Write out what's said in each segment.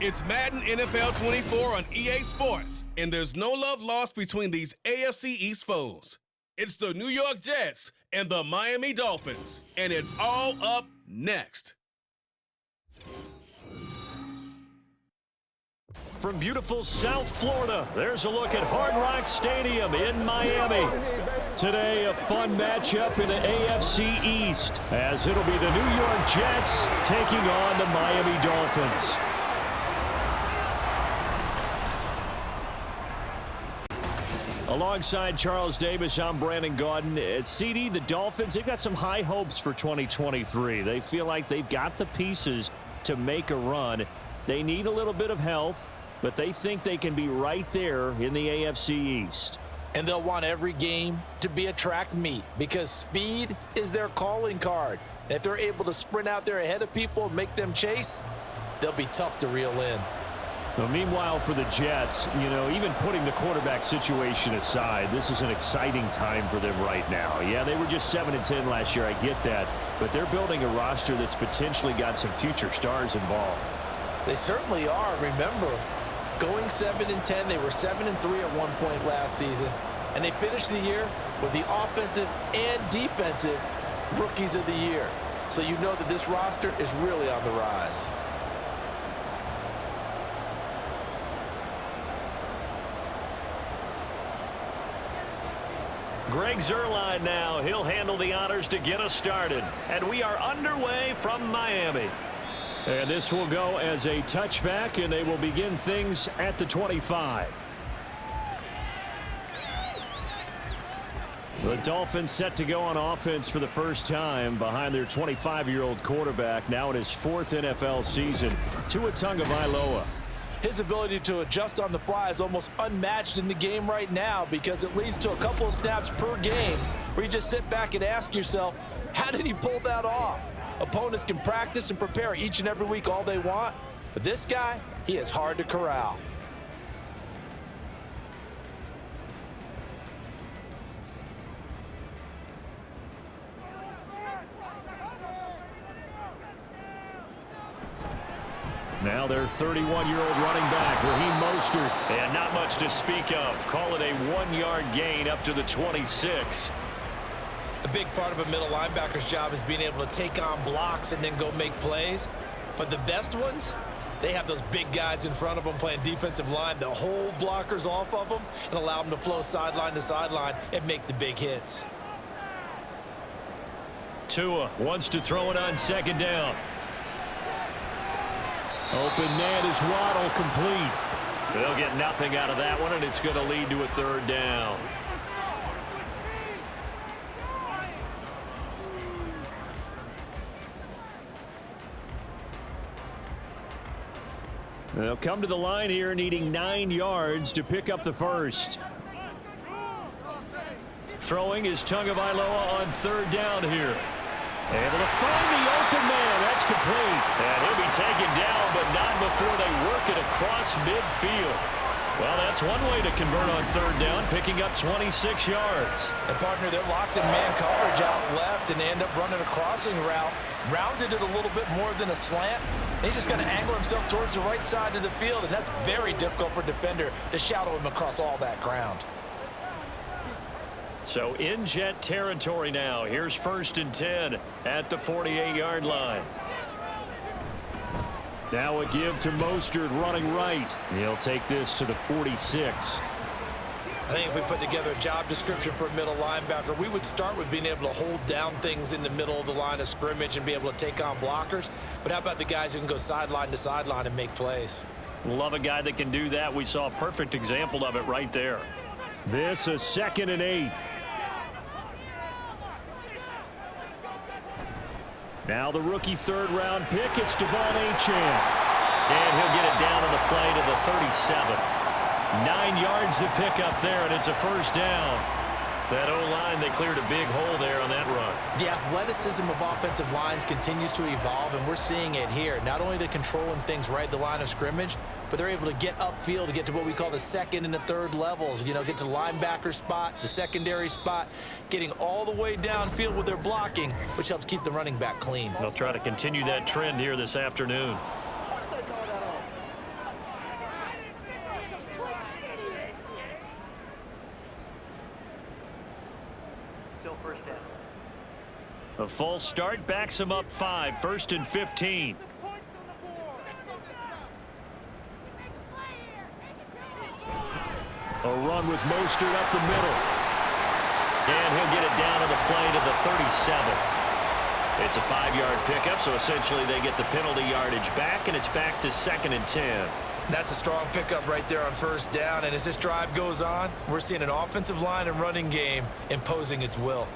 It's Madden NFL 24 on EA Sports, and there's no love lost between these AFC East foes. It's the New York Jets and the Miami Dolphins, and it's all up next. From beautiful South Florida, there's a look at Hard Rock Stadium in Miami. Today, a fun matchup in the AFC East, as it'll be the New York Jets taking on the Miami Dolphins. Alongside Charles Davis, I'm Brandon Gaudin. At CD, the Dolphins, they've got some high hopes for 2023. They feel like they've got the pieces to make a run. They need a little bit of health, but they think they can be right there in the AFC East. And they'll want every game to be a track meet because speed is their calling card. And if they're able to sprint out there ahead of people and make them chase, they'll be tough to reel in. Well, meanwhile, for the Jets, even putting the quarterback situation aside, this is an exciting time for them right now. Yeah, they were just 7-10 last year, I get that, but they're building a roster that's potentially got some future stars involved. They certainly are. Remember, going 7-10, they were 7-3 at one point last season, and they finished the year with the offensive and defensive rookies of the year. So you know that this roster is really on the rise. Greg Zuerlein now. He'll handle the honors to get us started. And we are underway from Miami. And this will go as a touchback, and they will begin things at the 25. The Dolphins set to go on offense for the first time behind their 25-year-old quarterback, now in his fourth NFL season, Tua Tagovailoa. His ability to adjust on the fly is almost unmatched in the game right now because it leads to a couple of snaps per game where you just sit back and ask yourself, how did he pull that off? Opponents can practice and prepare each and every week all they want, but this guy, he is hard to corral. Now their 31-year-old running back, Raheem Mostert. And not much to speak of. Call it a 1-yard gain up to the 26. A big part of a middle linebacker's job is being able to take on blocks and then go make plays. But the best ones, they have those big guys in front of them playing defensive line to hold blockers off of them and allow them to flow sideline to sideline and make the big hits. Tua wants to throw it on second down. Open man is Waddle, complete. They'll get nothing out of that one, and it's going to lead to a third down. They'll come to the line here needing 9 yards to pick up the first. Throwing is Tagovailoa on third down here. Able to find the open man. That's complete. And he'll be taken down, but not before they work it across midfield. Well, that's one way to convert on third down, picking up 26 yards. And, partner, they're locked in man coverage out left, and they end up running a crossing route. Rounded it a little bit more than a slant. He's just going to angle himself towards the right side of the field, and that's very difficult for a defender to shadow him across all that ground. So in Jet territory now. Here's 1st and 10 at the 48-yard line. Now a give to Mostert running right. He'll take this to the 46. I think if we put together a job description for a middle linebacker, we would start with being able to hold down things in the middle of the line of scrimmage and be able to take on blockers. But how about the guys who can go sideline to sideline and make plays? Love a guy that can do that. We saw a perfect example of it right there. This is 2nd and 8. Now the rookie third-round pick, it's Devon Achane. And he'll get it down on the play to the 37. 9 yards to pick up there, and it's a first down. That O-line, they cleared a big hole there on that run. The athleticism of offensive lines continues to evolve, and we're seeing it here. Not only are they controlling things right at the line of scrimmage, but they're able to get upfield to get to what we call the second and the third levels. You know, get to the linebacker spot, the secondary spot, getting all the way downfield with their blocking, which helps keep the running back clean. They'll try to continue that trend here this afternoon. Still first down. A false start backs him up 5, 1st and 15. A run with Mostert up the middle. And he'll get it down to the play to the 37. It's a 5-yard pickup, so essentially they get the penalty yardage back, and it's back to 2nd and 10. That's a strong pickup right there on first down, and as this drive goes on, we're seeing an offensive line and running game imposing its will.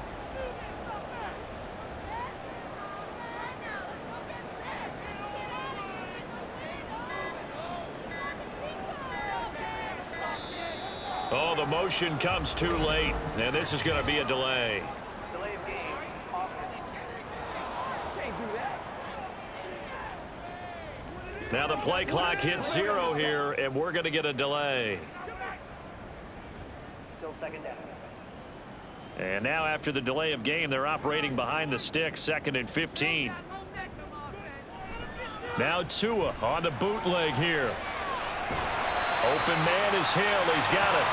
Oh, the motion comes too late, and this is going to be a delay. Delay of game. Can't do that. Now the play clock hits 0 here, and we're going to get a delay. Still second down. And now after the delay of game, they're operating behind the sticks, 2nd and 15. Now Tua on the bootleg here. Open man is Hill. He's got it.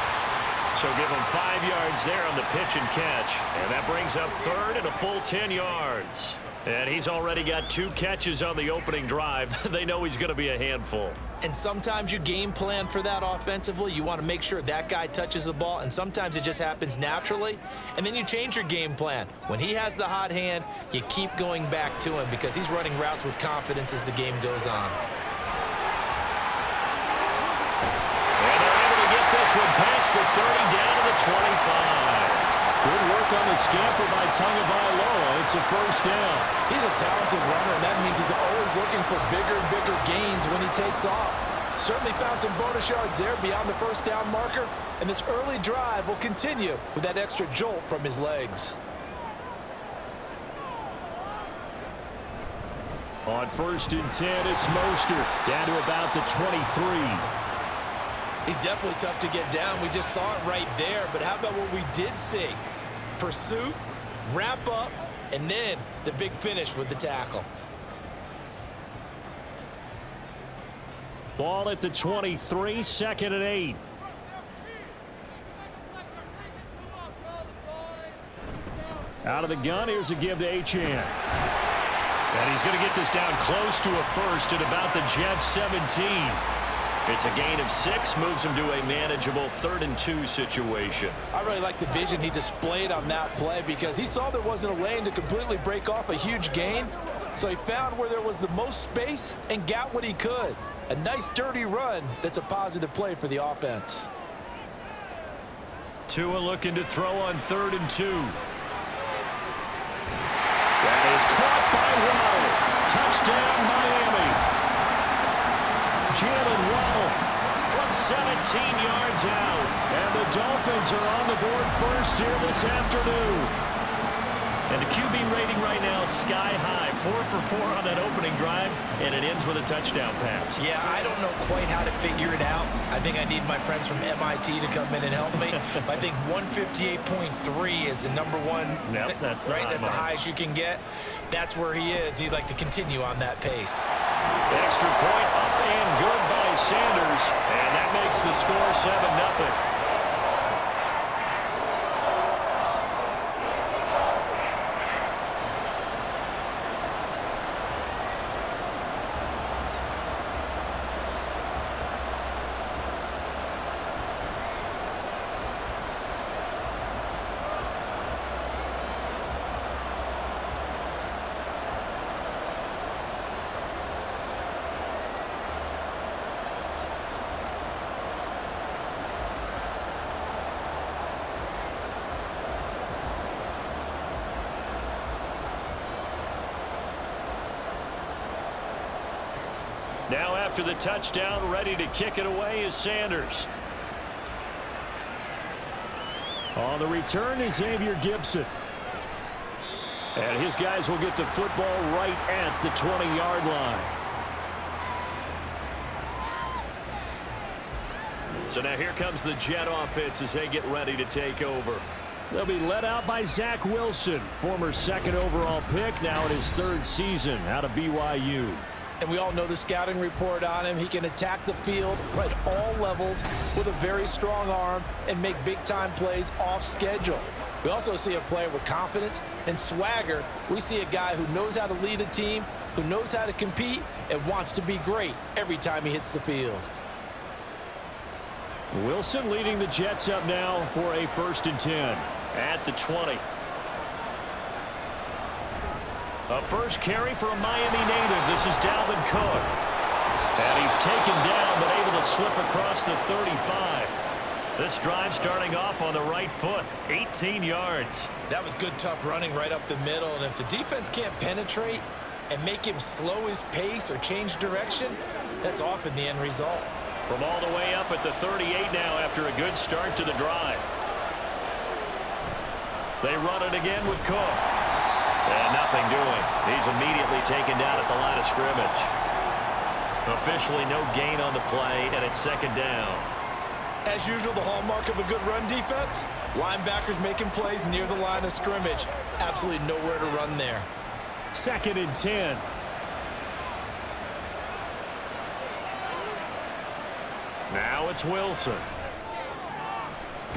So give him 5 yards there on the pitch and catch. And that brings up 3rd and a full 10 yards. And he's already got 2 catches on the opening drive. They know he's going to be a handful. And sometimes you game plan for that offensively. You want to make sure that guy touches the ball, and sometimes it just happens naturally. And then you change your game plan. When he has the hot hand, you keep going back to him because he's running routes with confidence as the game goes on. One past the 30 down to the 25. Good work on the scamper by Tagovailoa. It's a first down. He's a talented runner, and that means he's always looking for bigger and bigger gains when he takes off. Certainly found some bonus yards there beyond the first down marker, and this early drive will continue with that extra jolt from his legs. On 1st and 10, it's Mostert down to about the 23. He's definitely tough to get down. We just saw it right there. But how about what we did see? Pursuit, wrap up, and then the big finish with the tackle. Ball at the 23, 2nd and 8. Out of the gun, here's a give to Achane. And he's going to get this down close to a first at about the Jets 17. It's a gain of 6, moves him to a manageable 3rd and 2 situation. I really like the vision he displayed on that play because he saw there wasn't a lane to completely break off a huge gain. So he found where there was the most space and got what he could. A nice dirty run that's a positive play for the offense. Tua looking to throw on 3rd and 2. That is caught by Waddle. Touchdown, Miami. Jalen Waddle from 17 yards out. And the Dolphins are on the board first here this afternoon. And the QB rating right now sky high. 4 for 4 on that opening drive, and it ends with a touchdown pass. Yeah, I don't know quite how to figure it out. I think I need my friends from MIT to come in and help me. I think 158.3 is the number one. Yep, that's right. That's the highest you can get. That's where he is. He'd like to continue on that pace. Extra point up and good by Sanders, and that makes the score 7-0. Now after the touchdown, ready to kick it away is Sanders. On the return is Xavier Gibson. And his guys will get the football right at the 20-yard line. So now here comes the Jet offense as they get ready to take over. They'll be led out by Zach Wilson, former 2nd overall pick, now in his 3rd season out of BYU. And we all know the scouting report on him. He can attack the field at all levels with a very strong arm and make big-time plays off schedule. We also see a player with confidence and swagger. We see a guy who knows how to lead a team, who knows how to compete, and wants to be great every time he hits the field. Wilson leading the Jets up now for a 1st and 10 at the 20. A first carry for a Miami native. This is Dalvin Cook. And he's taken down but able to slip across the 35. This drive starting off on the right foot, 18 yards. That was good, tough running right up the middle. And if the defense can't penetrate and make him slow his pace or change direction, that's often the end result. From all the way up at the 38 now after a good start to the drive. They run it again with Cook. And nothing doing. He's immediately taken down at the line of scrimmage. Officially no gain on the play, and it's 2nd down. As usual, the hallmark of a good run defense, linebackers making plays near the line of scrimmage. Absolutely nowhere to run there. 2nd and 10. Now it's Wilson.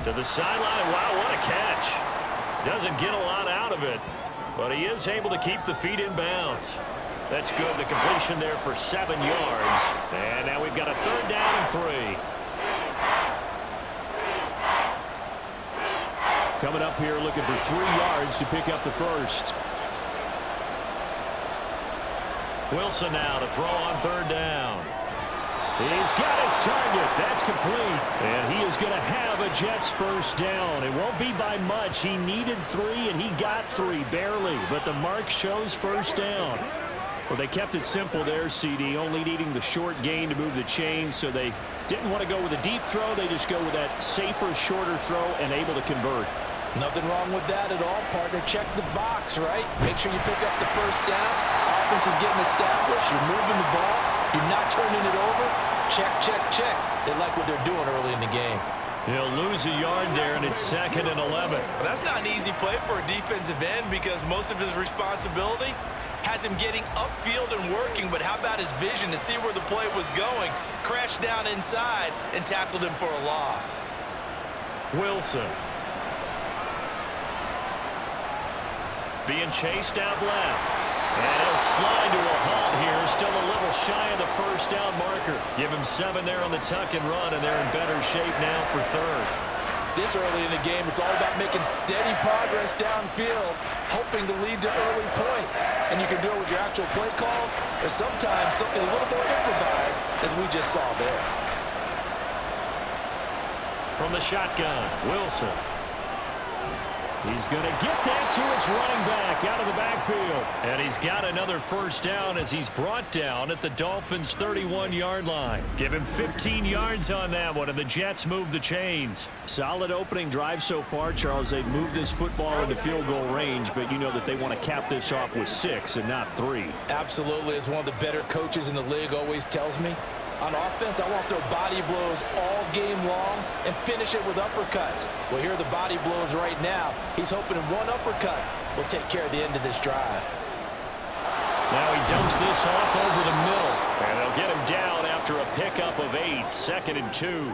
To the sideline. Wow, what a catch. Doesn't get a lot out of it, but he is able to keep the feet in bounds. That's good. The completion there for 7 yards. And now we've got a 3rd down and 3. Coming up here looking for 3 yards to pick up the first. Wilson now to throw on 3rd down. He's got his target. That's complete. And he is going to have a Jets 1st down. It won't be by much. He needed 3, and he got 3, barely. But the mark shows 1st down. Well, they kept it simple there, CD, only needing the short gain to move the chain, so they didn't want to go with a deep throw. They just go with that safer, shorter throw and able to convert. Nothing wrong with that at all, partner. Check the box, right? Make sure you pick up the 1st down. Offense is getting established. You're moving the ball. You're not turning it over. Check, check, check. They like what they're doing early in the game. He'll lose a yard there, and it's 2nd and 11. Well, that's not an easy play for a defensive end because most of his responsibility has him getting upfield and working, but how about his vision to see where the play was going, crashed down inside, and tackled him for a loss. Wilson. Being chased out left. And he'll slide to a halt here. Still a little shy of the 1st down marker. Give him 7 there on the tuck and run, and they're in better shape now for 3rd. This early in the game, it's all about making steady progress downfield, hoping to lead to early points. And you can do it with your actual play calls, or sometimes something a little more improvised, as we just saw there. From the shotgun, Wilson. He's going to get that to his running back out of the backfield. And he's got another 1st down as he's brought down at the Dolphins' 31-yard line. Give him 15 yards on that one, and the Jets move the chains. Solid opening drive so far, Charles. They've moved this football into field goal range, but you know that they want to cap this off with 6 and not 3. Absolutely. As one of the better coaches in the league always tells me, on offense, I want to throw body blows all game long and finish it with uppercuts. Well, here are the body blows right now. He's hoping one uppercut will take care of the end of this drive. Now he dumps this off over the middle, and they'll get him down after a pickup of 8, 2nd and 2.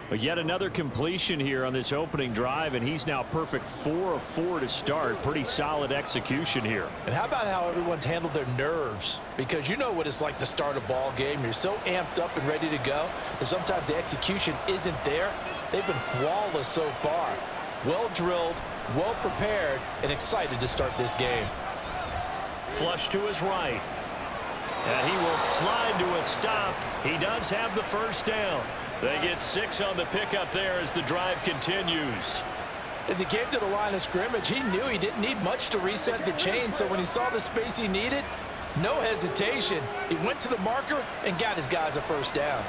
But yet another completion here on this opening drive, and he's now perfect 4 of 4 to start. Pretty solid execution here. And how about how everyone's handled their nerves? Because you know what it's like to start a ball game. You're so amped up and ready to go, and sometimes the execution isn't there. They've been flawless so far. Well drilled, well prepared, and excited to start this game. Flush to his right. And he will slide to a stop. He does have the 1st down. They get 6 on the pickup there as the drive continues. As he came to the line of scrimmage, he knew he didn't need much to reset the chain, so when he saw the space he needed, no hesitation. He went to the marker and got his guys a 1st down.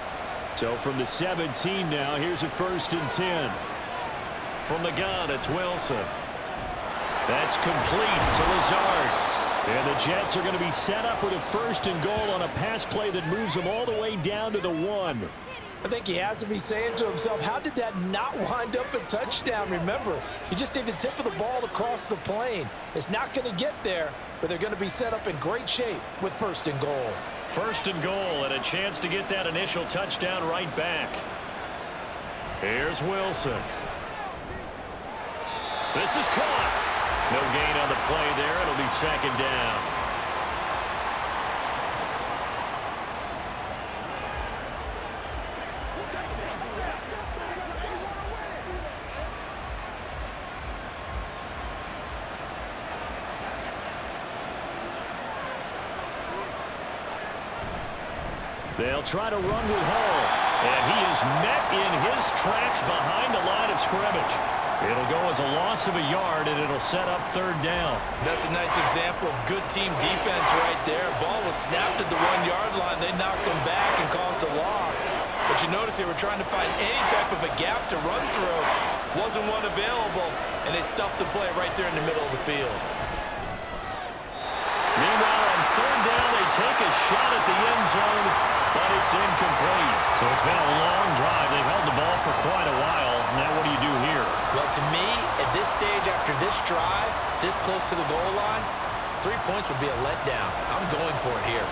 So from the 17 now, here's a 1st and 10. From the gun, it's Wilson. That's complete to Lazard. And the Jets are going to be set up with a 1st and goal on a pass play that moves them all the way down to the 1. I think he has to be saying to himself, how did that not wind up a touchdown? Remember, you just need the tip of the ball to cross the plane. It's not going to get there, but they're going to be set up in great shape with 1st and goal. 1st and goal and a chance to get that initial touchdown right back. Here's Wilson. This is caught. No gain on the play there. It'll be second down. They'll try to run with Hall. And he is met in his tracks behind the line of scrimmage. It'll go as a loss of a yard, and it'll set up third down. That's a nice example of good team defense right there. Ball was snapped at the 1-yard line. They knocked him back and caused a loss. But you notice they were trying to find any type of a gap to run through. Wasn't one available, and they stuffed the play right there in the middle of the field. Meanwhile, on third down, they take a shot at the end zone, but it's incomplete. So it's been a long drive. They've held the ball for quite a while. Now what do you do here? Well, to me, at this stage after this drive, this close to the goal line, 3 points would be a letdown. I'm going for it here.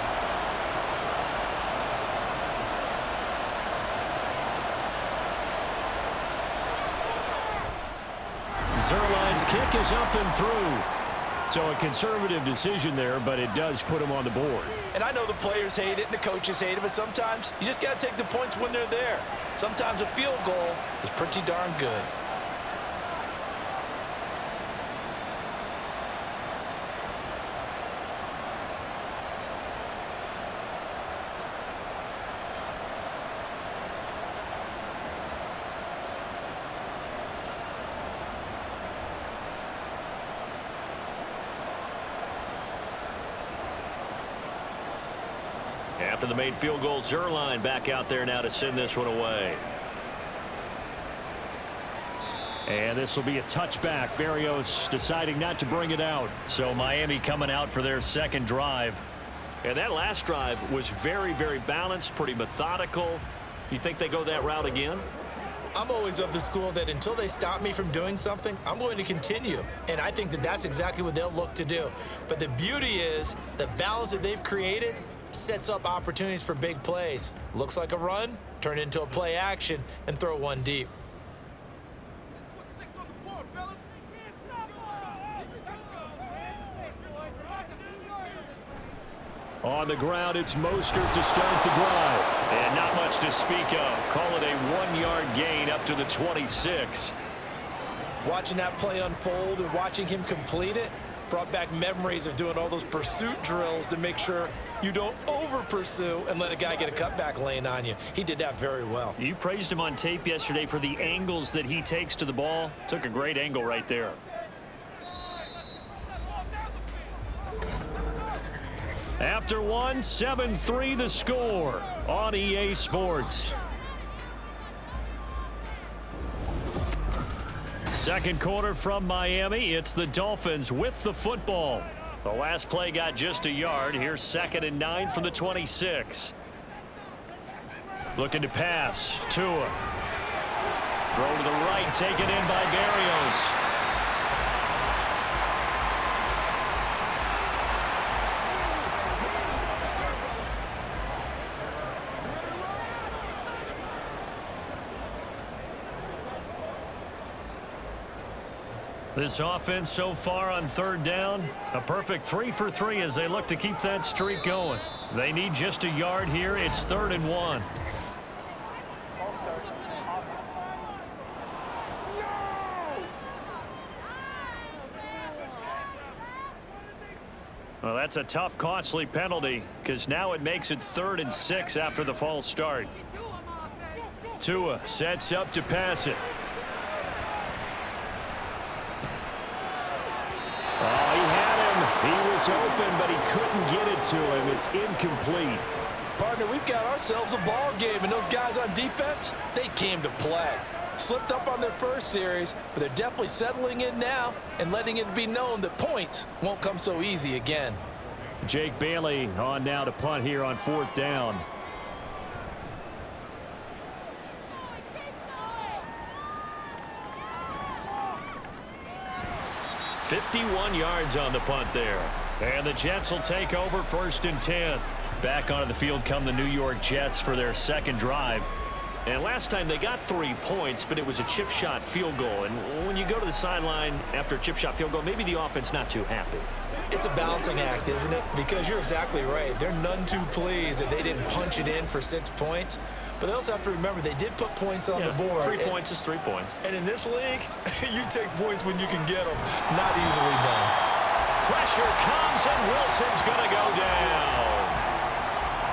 Zerline's kick is up and through. So a conservative decision there, but it does put him on the board. And I know the players hate it and the coaches hate it, but sometimes you just got to take the points when they're there. Sometimes a field goal is pretty darn good. After the made field goal, Zerline back out there now to send this one away. And this will be a touchback. Barrios deciding not to bring it out. So Miami coming out for their second drive. And that last drive was very, very balanced, pretty methodical. You think they go that route again? I'm always of the school that until they stop me from doing something, I'm going to continue. And I think that that's exactly what they'll look to do. But the beauty is the balance that they've created sets up opportunities for big plays. Looks like a run, turn it into a play action, and throw one deep. On the ground, it's Mostert to start the drive. And not much to speak of. Call it a 1-yard gain up to the 26. Watching that play unfold and watching him complete it brought back memories of doing all those pursuit drills to make sure you don't over-pursue and let a guy get a cutback lane on you. He did that very well. You praised him on tape yesterday for the angles that he takes to the ball. Took a great angle right there. After one, 7-3 the score on EA Sports. Second quarter from Miami. It's the Dolphins with the football. The last play got just a yard. Here's 2nd and 9 from the 26. Looking to pass. Tua. Throw to the right, taken in by Barrios. This offense so far on third down, a perfect 3 for 3 as they look to keep that streak going. They need just a yard here. It's 3rd and 1. Well, that's a tough, costly penalty because now it makes it 3rd and 6 after the false start. Tua sets up to pass it. Oh, he had him. He was open, but he couldn't get it to him. It's incomplete. Partner, we've got ourselves a ball game, and those guys on defense, they came to play. Slipped up on their first series, but they're definitely settling in now and letting it be known that points won't come so easy again. Jake Bailey on now to punt here on 4th down. .51 yards on the punt there. And the Jets will take over 1st and 10. Back onto the field come the New York Jets for their second drive. And last time they got 3 points, but it was a chip shot field goal. And when you go to the sideline after a chip shot field goal, maybe the offense not too happy. It's a balancing act, isn't it? Because you're exactly right. They're none too pleased that they didn't punch it in for 6 points. But they also have to remember they did put points on the board. 3 points is 3 points. And in this league, you take points when you can get them. Not easily done. Pressure comes, and Wilson's going to go down.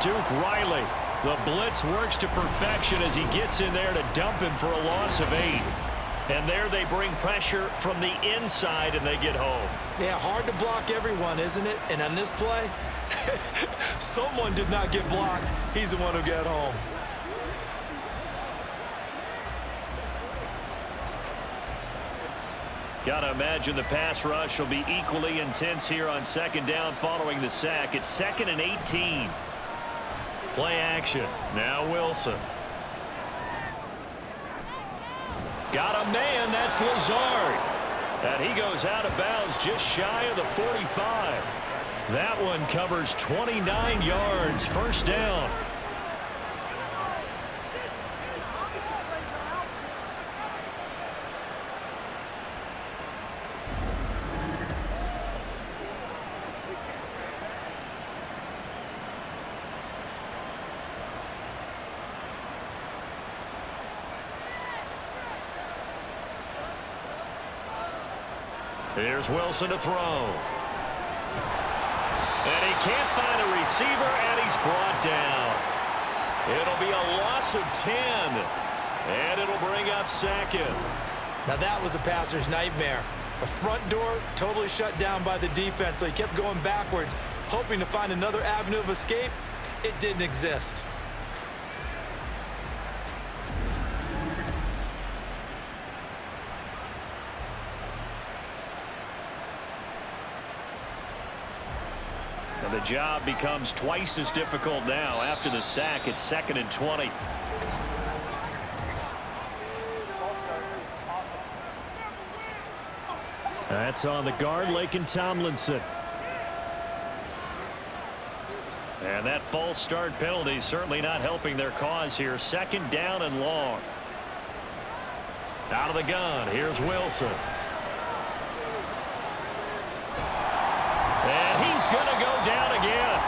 Duke Riley, the blitz works to perfection as he gets in there to dump him for a loss of 8. And there they bring pressure from the inside, and they get home. Yeah, hard to block everyone, isn't it? And on this play, someone did not get blocked. He's the one who got home. Got to imagine the pass rush will be equally intense here on 2nd down following the sack. It's 2nd and 18. Play action. Now Wilson. Got a man. That's Lazard. And he goes out of bounds just shy of the 45. That one covers 29 yards. 1st down. Here's Wilson to throw. And he can't find a receiver, and he's brought down. It'll be a loss of 10. And it'll bring up 2nd. Now that was a passer's nightmare. The front door totally shut down by the defense, so he kept going backwards, hoping to find another avenue of escape. It didn't exist. The job becomes twice as difficult now after the sack. It's 2nd and 20. That's on the guard, Laken Tomlinson. And that false start penalty is certainly not helping their cause here. 2nd down and long. Out of the gun, here's Wilson. And he's going to go down again.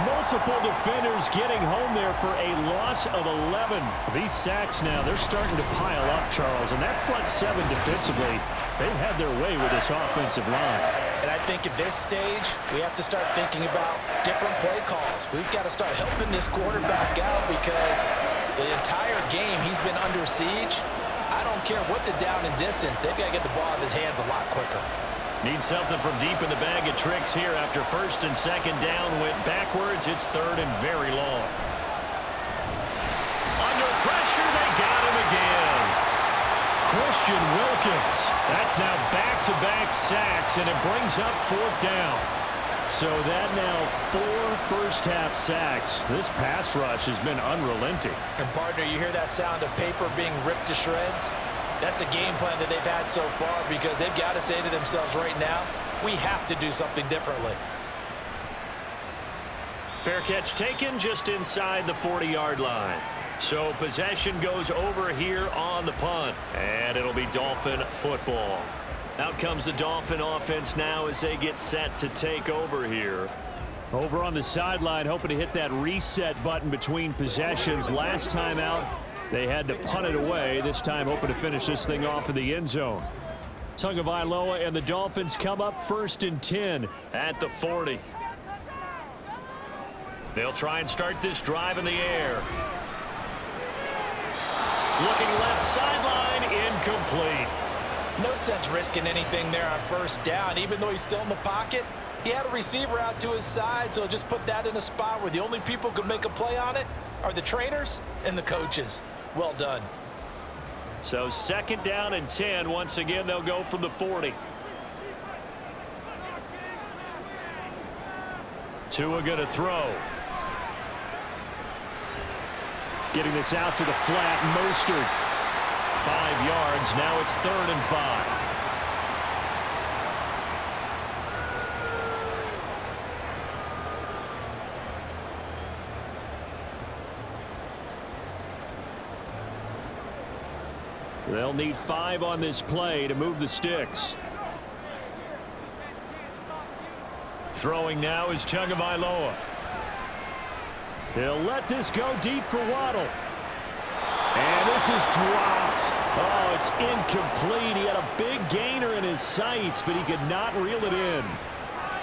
Multiple defenders getting home there for a loss of 11. These sacks now, they're starting to pile up, Charles. And that front 7 defensively, they've had their way with this offensive line. And I think at this stage, we have to start thinking about different play calls. We've got to start helping this quarterback out because the entire game he's been under siege. I don't care what the down and distance. They've got to get the ball out of his hands a lot quicker. Need something from deep in the bag of tricks here after 1st and 2nd down went backwards. It's 3rd and very long. Under pressure, they got him again. Christian Wilkins. That's now back-to-back sacks, and it brings up 4th down. So that now 4 first-half sacks. This pass rush has been unrelenting. And, partner, you hear that sound of paper being ripped to shreds? That's the game plan that they've had so far because they've got to say to themselves right now, we have to do something differently. Fair catch taken just inside the 40-yard line. So possession goes over here on the punt, and it'll be Dolphin football. Out comes the Dolphin offense now as they get set to take over here. Over on the sideline, hoping to hit that reset button between possessions. Last time out, they had to punt it away. This time hoping to finish this thing off in the end zone. Tagovailoa and the Dolphins come up 1st and 10 at the 40. They'll try and start this drive in the air. Looking left sideline, incomplete. No sense risking anything there on 1st down. Even though he's still in the pocket, he had a receiver out to his side, so just put that in a spot where the only people who can make a play on it are the trainers and the coaches. Well done. So 2nd down and 10. Once again, they'll go from the 40. Tua going to throw. Getting this out to the flat. Mostert. 5 yards. Now it's 3rd and 5. They'll need 5 on this play to move the sticks. Throwing now is Tagovailoa. He'll let this go deep for Waddle. And this is dropped. Oh, it's incomplete. He had a big gainer in his sights, but he could not reel it in.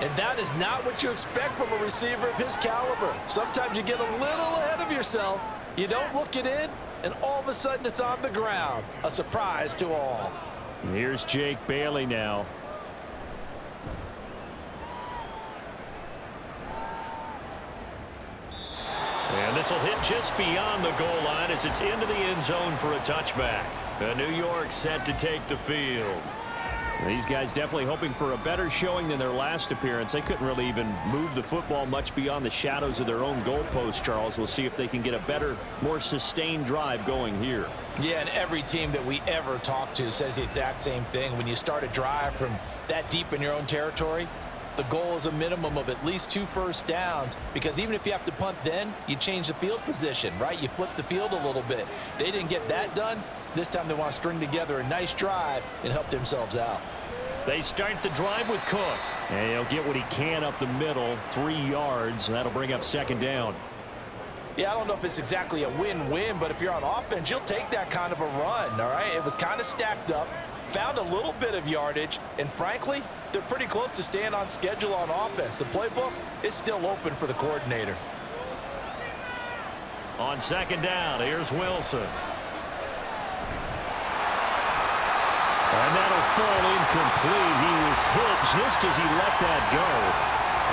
And that is not what you expect from a receiver of his caliber. Sometimes you get a little ahead of yourself. You don't look it in, and all of a sudden it's on the ground. A surprise to all. Here's Jake Bailey now. And this will hit just beyond the goal line as it's into the end zone for a touchback. New York set to take the field. These guys definitely hoping for a better showing than their last appearance. They couldn't really even move the football much beyond the shadows of their own goalpost, Charles. We'll see if they can get a better, more sustained drive going here. Yeah, and every team that we ever talk to says the exact same thing. When you start a drive from that deep in your own territory, the goal is a minimum of at least 2 first downs, because even if you have to punt then, you change the field position, right? You flip the field a little bit. They didn't get that done. This time they want to string together a nice drive and help themselves out. They start the drive with Cook. And he'll get what he can up the middle, 3 yards. That'll bring up 2nd down. Yeah, I don't know if it's exactly a win-win, but if you're on offense, you'll take that kind of a run, all right? It was kind of stacked up, found a little bit of yardage, and frankly, they're pretty close to staying on schedule on offense. The playbook is still open for the coordinator. On 2nd down, here's Wilson. And that'll fall incomplete. He was hit just as he let that go.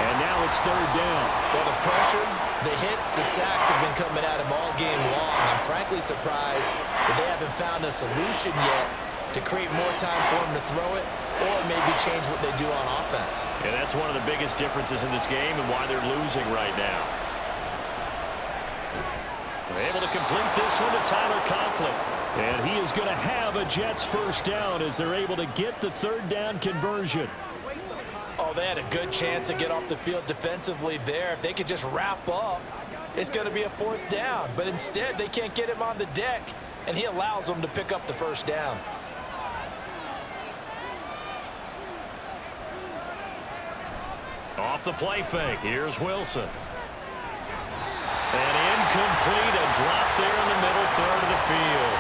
And now it's 3rd down. Well, the pressure, the hits, the sacks have been coming at him all game long. I'm frankly surprised that they haven't found a solution yet to create more time for him to throw it, or maybe change what they do on offense. And that's one of the biggest differences in this game and why they're losing right now. They're able to complete this one to Tyler Conklin. And he is going to have a Jets 1st down as they're able to get the 3rd down conversion. Oh, they had a good chance to get off the field defensively there. If they could just wrap up, it's going to be a 4th down. But instead, they can't get him on the deck, and he allows them to pick up the 1st down. Off the play fake, here's Wilson. And incomplete, a drop there in the middle 3rd of the field.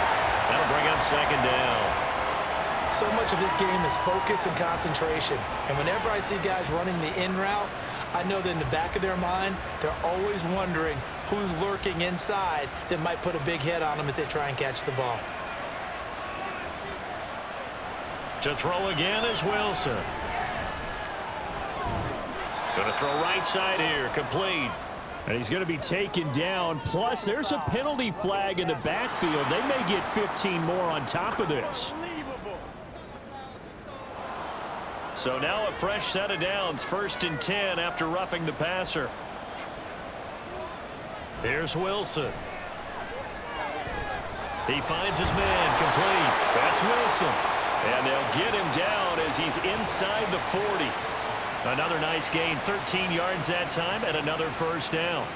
That'll bring up 2nd down. So much of this game is focus and concentration. And whenever I see guys running the in route, I know that in the back of their mind, they're always wondering who's lurking inside that might put a big hit on them as they try and catch the ball. To throw again is Wilson. Going to throw right side here, complete. And he's going to be taken down. Plus, there's a penalty flag in the backfield. They may get 15 more on top of this. So now a fresh set of downs. 1st and 10 after roughing the passer. Here's Wilson. He finds his man, complete. That's Wilson. And they'll get him down as he's inside the 40. Another nice gain, 13 yards that time, and another 1st down.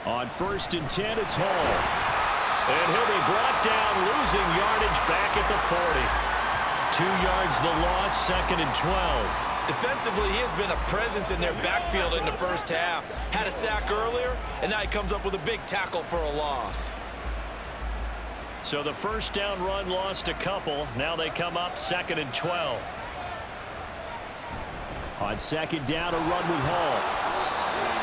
On 1st and 10, it's Hall. And he'll be brought down, losing yardage back at the 40. 2 yards the loss, 2nd and 12. Defensively, he has been a presence in their backfield in the 1st half. Had a sack earlier, and now he comes up with a big tackle for a loss. So the 1st down run lost a couple. Now they come up 2nd and 12. On 2nd down, a run with Hall.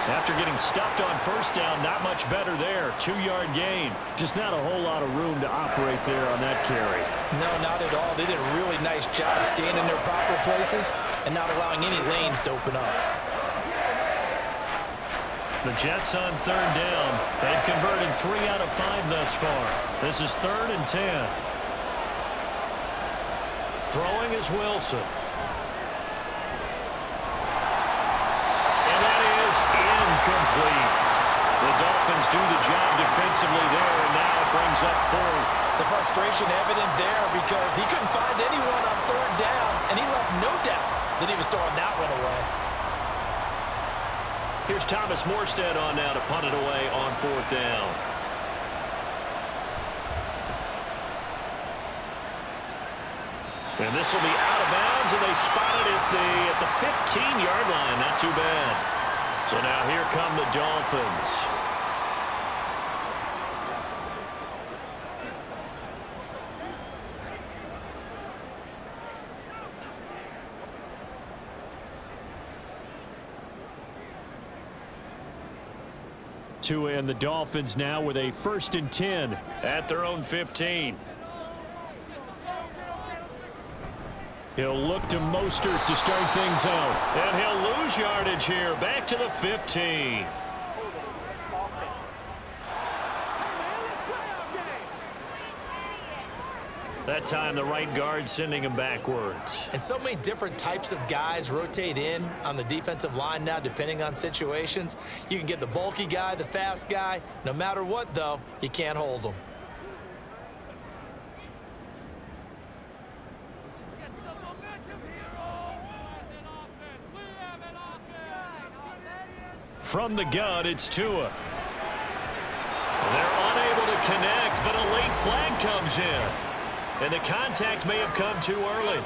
After getting stuffed on 1st down, not much better there. 2-yard gain. Just not a whole lot of room to operate there on that carry. No, not at all. They did a really nice job staying in their proper places and not allowing any lanes to open up. The Jets on 3rd down. They've converted 3 out of 5 thus far. This is 3rd and 10. Throwing is Wilson. And that is incomplete. The Dolphins do the job defensively there, and now it brings up fourth. The frustration evident there because he couldn't find anyone on third down, and he left no doubt that he was throwing that one away. Here's Thomas Morstead on now to punt it away on fourth down. And this will be out of bounds, and they spotted it at the 15-yard line. Not too bad. So now here come the Dolphins. Tua and the Dolphins now with a 1st and 10 at their own 15. He'll look to Mostert to start things out. And he'll lose yardage here. Back to the 15. That time the right guard sending him backwards. And so many different types of guys rotate in on the defensive line now depending on situations. You can get the bulky guy, the fast guy. No matter what, though, you can't hold them. From the gun, it's Tua. They're unable to connect, but a late flag comes in. And the contact may have come too early.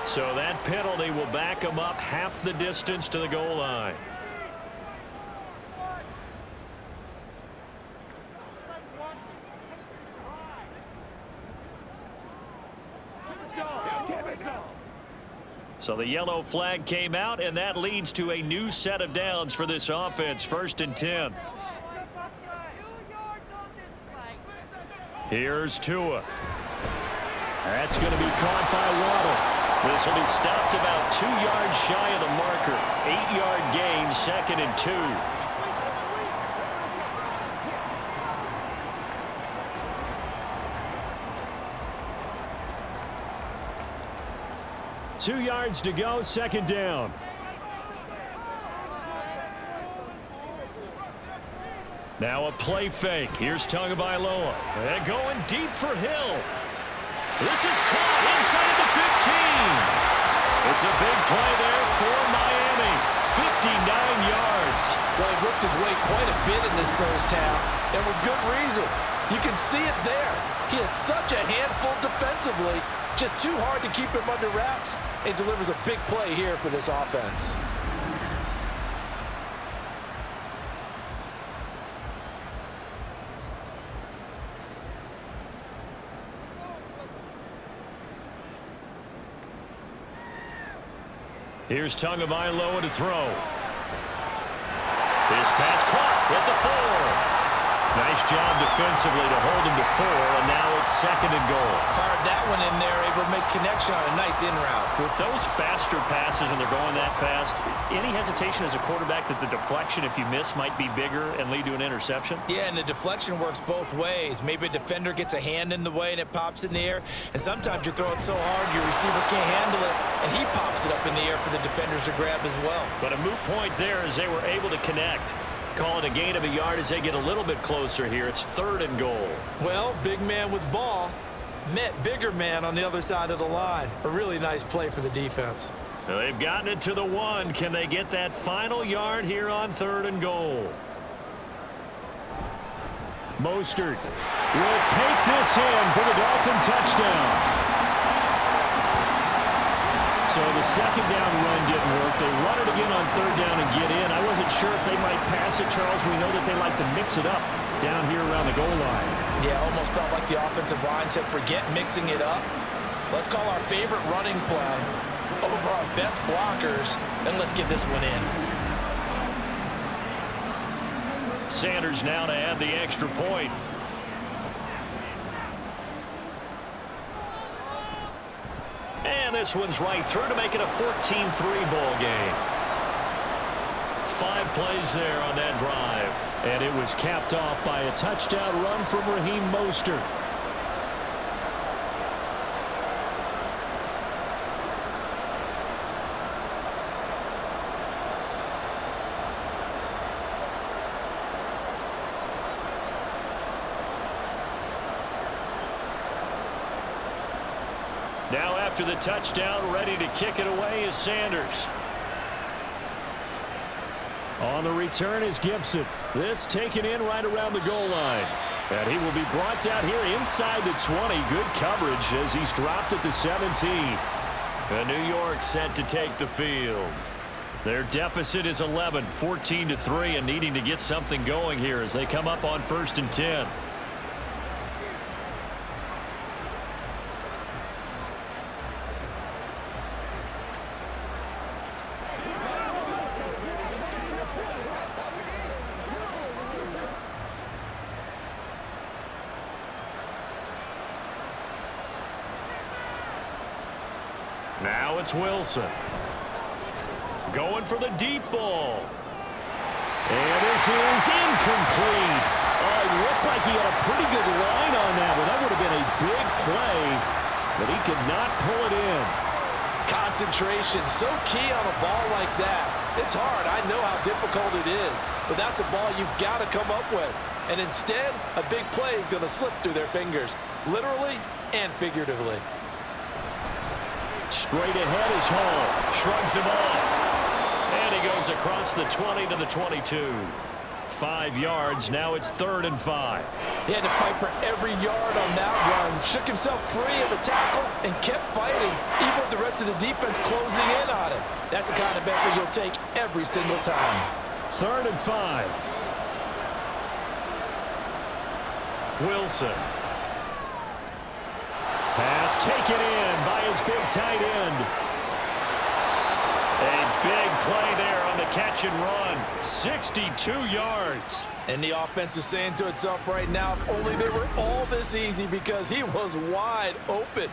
So that penalty will back him up half the distance to the goal line. So the yellow flag came out, and that leads to a new set of downs for this offense. 1st and 10. Here's Tua. That's going to be caught by Waddle. This will be stopped about 2 yards shy of the marker. 8-yard gain, 2nd and 2. 2 yards to go, 2nd down. Now a play fake. Here's Tagovailoa. And going deep for Hill. This is caught inside of the 15. It's a big play there for Miami. 59 yards. Well, he worked his way quite a bit in this first half, and with good reason. You can see it there. He is such a handful defensively. Just too hard to keep him under wraps, and delivers a big play here for this offense. Here's Tagovailoa to throw. His pass caught at the 4. Nice job defensively to hold him to 4, and now it's 2nd and goal. Fired that one in there, able to make connection on a nice in route. With those faster passes and they're going that fast, any hesitation as a quarterback that the deflection, if you miss, might be bigger and lead to an interception? Yeah, and the deflection works both ways. Maybe a defender gets a hand in the way and it pops in the air, and sometimes you throw it so hard your receiver can't handle it, and he pops it up in the air for the defenders to grab as well. But a moot point there as they were able to connect. Call it a gain of a yard as they get a little bit closer here. It's 3rd and goal. Well, big man with ball met bigger man on the other side of the line. A really nice play for the defense. Now they've gotten it to the 1. Can they get that final yard here on 3rd and goal? Mostert will take this in for the Dolphin touchdown. So the 2nd down run didn't work. They run it again on 3rd down and get in. I wasn't sure if they might pass it, Charles. We know that they like to mix it up down here around the goal line. Yeah, almost felt like the offensive line said, forget mixing it up. Let's call our favorite running play over our best blockers, and let's get this one in. Sanders now to add the extra point. And this one's right through to make it a 14-3 ball game. 5 plays there on that drive. And it was capped off by a touchdown run from Raheem Mostert. after the touchdown. Ready to kick it away is Sanders. On the return is Gibson. This taken in right around the goal line. And he will be brought down here inside the 20. Good coverage as he's dropped at the 17. And New York set to take the field. Their deficit is 11, 14-3, and needing to get something going here as they come up on 1st and 10. Now it's Wilson. Going for the deep ball. And this is incomplete. Oh, it looked like he had a pretty good line on that one. That would have been a big play, but he could not pull it in. Concentration, so key on a ball like that. It's hard. I know how difficult it is, but that's a ball you've got to come up with. And instead, a big play is going to slip through their fingers, literally and figuratively. Straight ahead is Hall. Shrugs him off. And he goes across the 20 to the 22. 5 yards. Now it's 3rd and 5. He had to fight for every yard on that run. Shook himself free of the tackle and kept fighting, even with the rest of the defense closing in on him. That's the kind of effort you'll take every single time. 3rd and 5. Wilson. Pass taken in by his big tight end. A big play there on the catch and run. 62 yards. And the offense is saying to itself right now, if only they were all this easy, because he was wide open.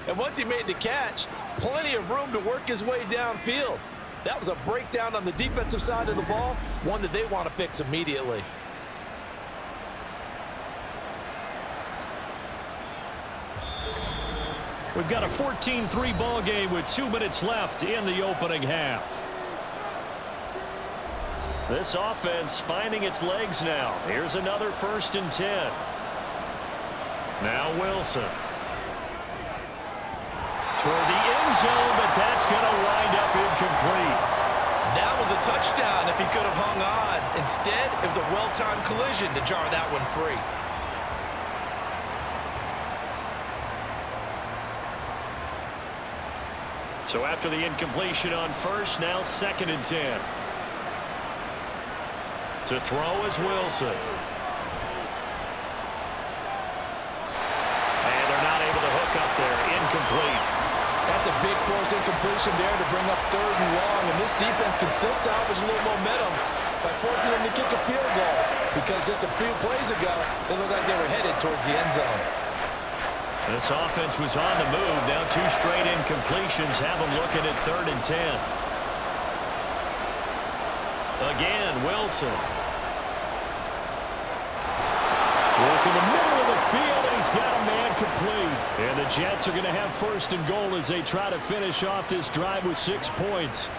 And once he made the catch, plenty of room to work his way downfield. That was a breakdown on the defensive side of the ball, one that they want to fix immediately. We've got a 14-3 ball game with 2 minutes left in the opening half. This offense finding its legs now. Here's another 1st and 10. Now Wilson. Toward the end zone, but that's going to wind up incomplete. That was a touchdown if he could have hung on. Instead, it was a well-timed collision to jar that one free. So after the incompletion on 1st, now 2nd and 10. To throw is Wilson. And they're not able to hook up there. Incomplete. That's a big force incompletion there to bring up 3rd and long. And this defense can still salvage a little momentum by forcing them to kick a field goal. Because just a few plays ago, they looked like they were headed towards the end zone. This offense was on the move. Now 2 straight incompletions have them looking at 3rd and 10. Again, Wilson. Working the middle of the field, and he's got a man complete. And the Jets are going to have 1st and goal as they try to finish off this drive with 6 points.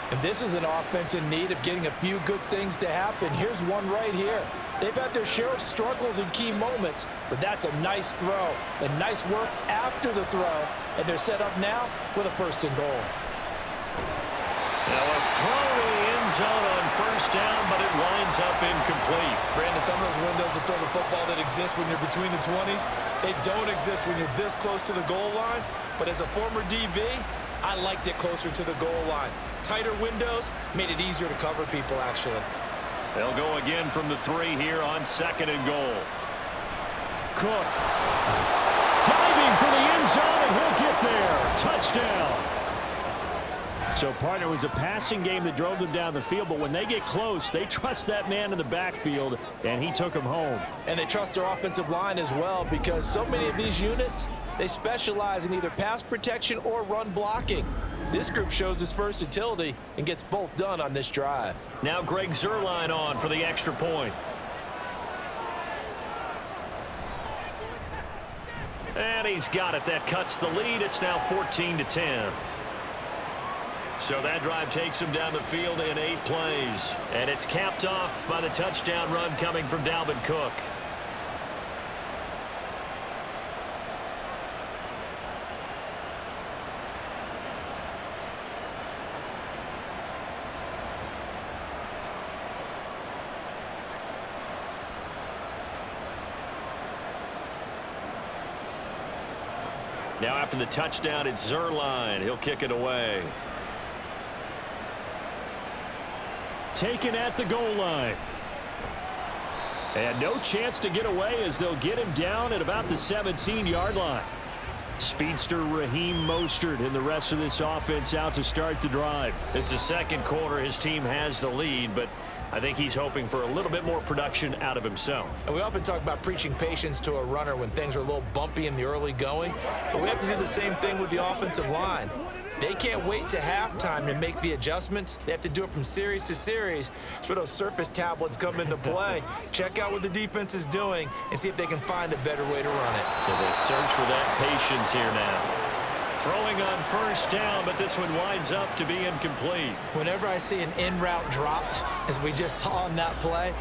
And this is an offense in need of getting a few good things to happen. Here's one right here. They've had their share of struggles in key moments, but that's a nice throw and nice work after the throw. And they're set up now with a 1st and goal. Now a throw in the end zone on 1st down, but it winds up incomplete. Brandon, some of those windows to throw the football that exist when you're between the 20s, they don't exist when you're this close to the goal line. But as a former DB, I liked it closer to the goal line. Tighter windows made it easier to cover people, actually. They'll go again from the 3 here on 2nd and goal. Cook. Diving for the end zone, and he'll get there. Touchdown. So, partner, it was a passing game that drove them down the field, but when they get close, they trust that man in the backfield, and he took them home. And they trust their offensive line as well, because so many of these units, they specialize in either pass protection or run blocking. This group shows its versatility and gets both done on this drive. Now Greg Zuerlein on for the extra point. And he's got it. That cuts the lead. It's now 14-10. So that drive takes him down the field in 8 plays. And it's capped off by the touchdown run coming from Dalvin Cook. Now after the touchdown, it's Zerline. He'll kick it away. Taken at the goal line. And no chance to get away as they'll get him down at about the 17-yard line. Speedster Raheem Mostert and the rest of this offense out to start the drive. It's the second quarter. His team has the lead, but I think he's hoping for a little bit more production out of himself. And we often talk about preaching patience to a runner when things are a little bumpy in the early going, but we have to do the same thing with the offensive line. They can't wait to halftime to make the adjustments. They have to do it from series to series. So those surface tablets come into play. Check out what the defense is doing and see if they can find a better way to run it. So they search for that patience here now. Throwing on first down, but this one winds up to be incomplete. Whenever I see an in route dropped, as we just saw on that play,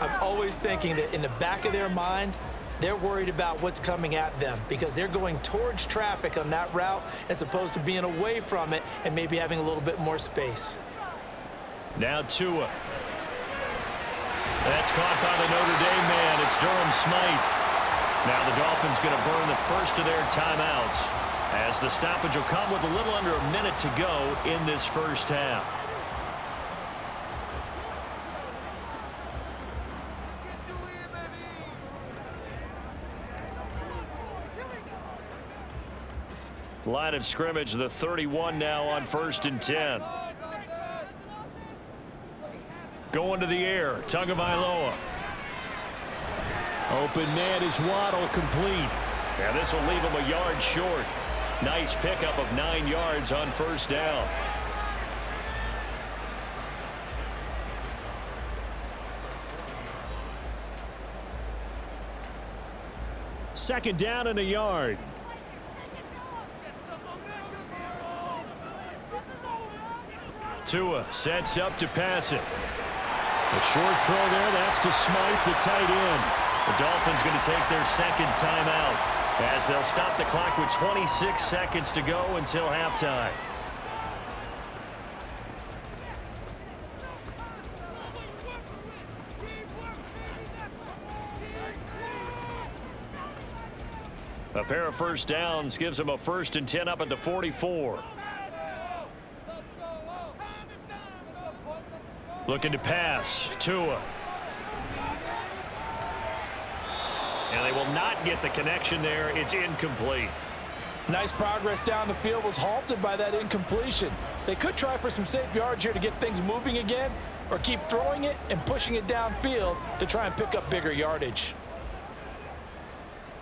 I'm always thinking that in the back of their mind, they're worried about what's coming at them because they're going towards traffic on that route as opposed to being away from it and maybe having a little bit more space. Now Tua. That's caught by the Notre Dame man. It's Durham Smythe. Now the Dolphins going to burn the first of their timeouts as the stoppage will come with a little under a minute to go in this first half. Line of scrimmage, the 31 now on 1st and 10. Going to the air, Tagovailoa. Open man is Waddle, complete. Yeah, this will leave him a yard short. Nice pickup of 9 yards on first down. Second down and a yard. Tua sets up to pass it. A short throw there. That's to Smythe, the tight end. The Dolphins going to take their second timeout as they'll stop the clock with 26 seconds to go until halftime. A pair of first downs gives them a 1st and 10 up at the 44. Looking to pass. Tua. And they will not get the connection there. It's incomplete. Nice progress down the field was halted by that incompletion. They could try for some safe yards here to get things moving again, or keep throwing it and pushing it downfield to try and pick up bigger yardage.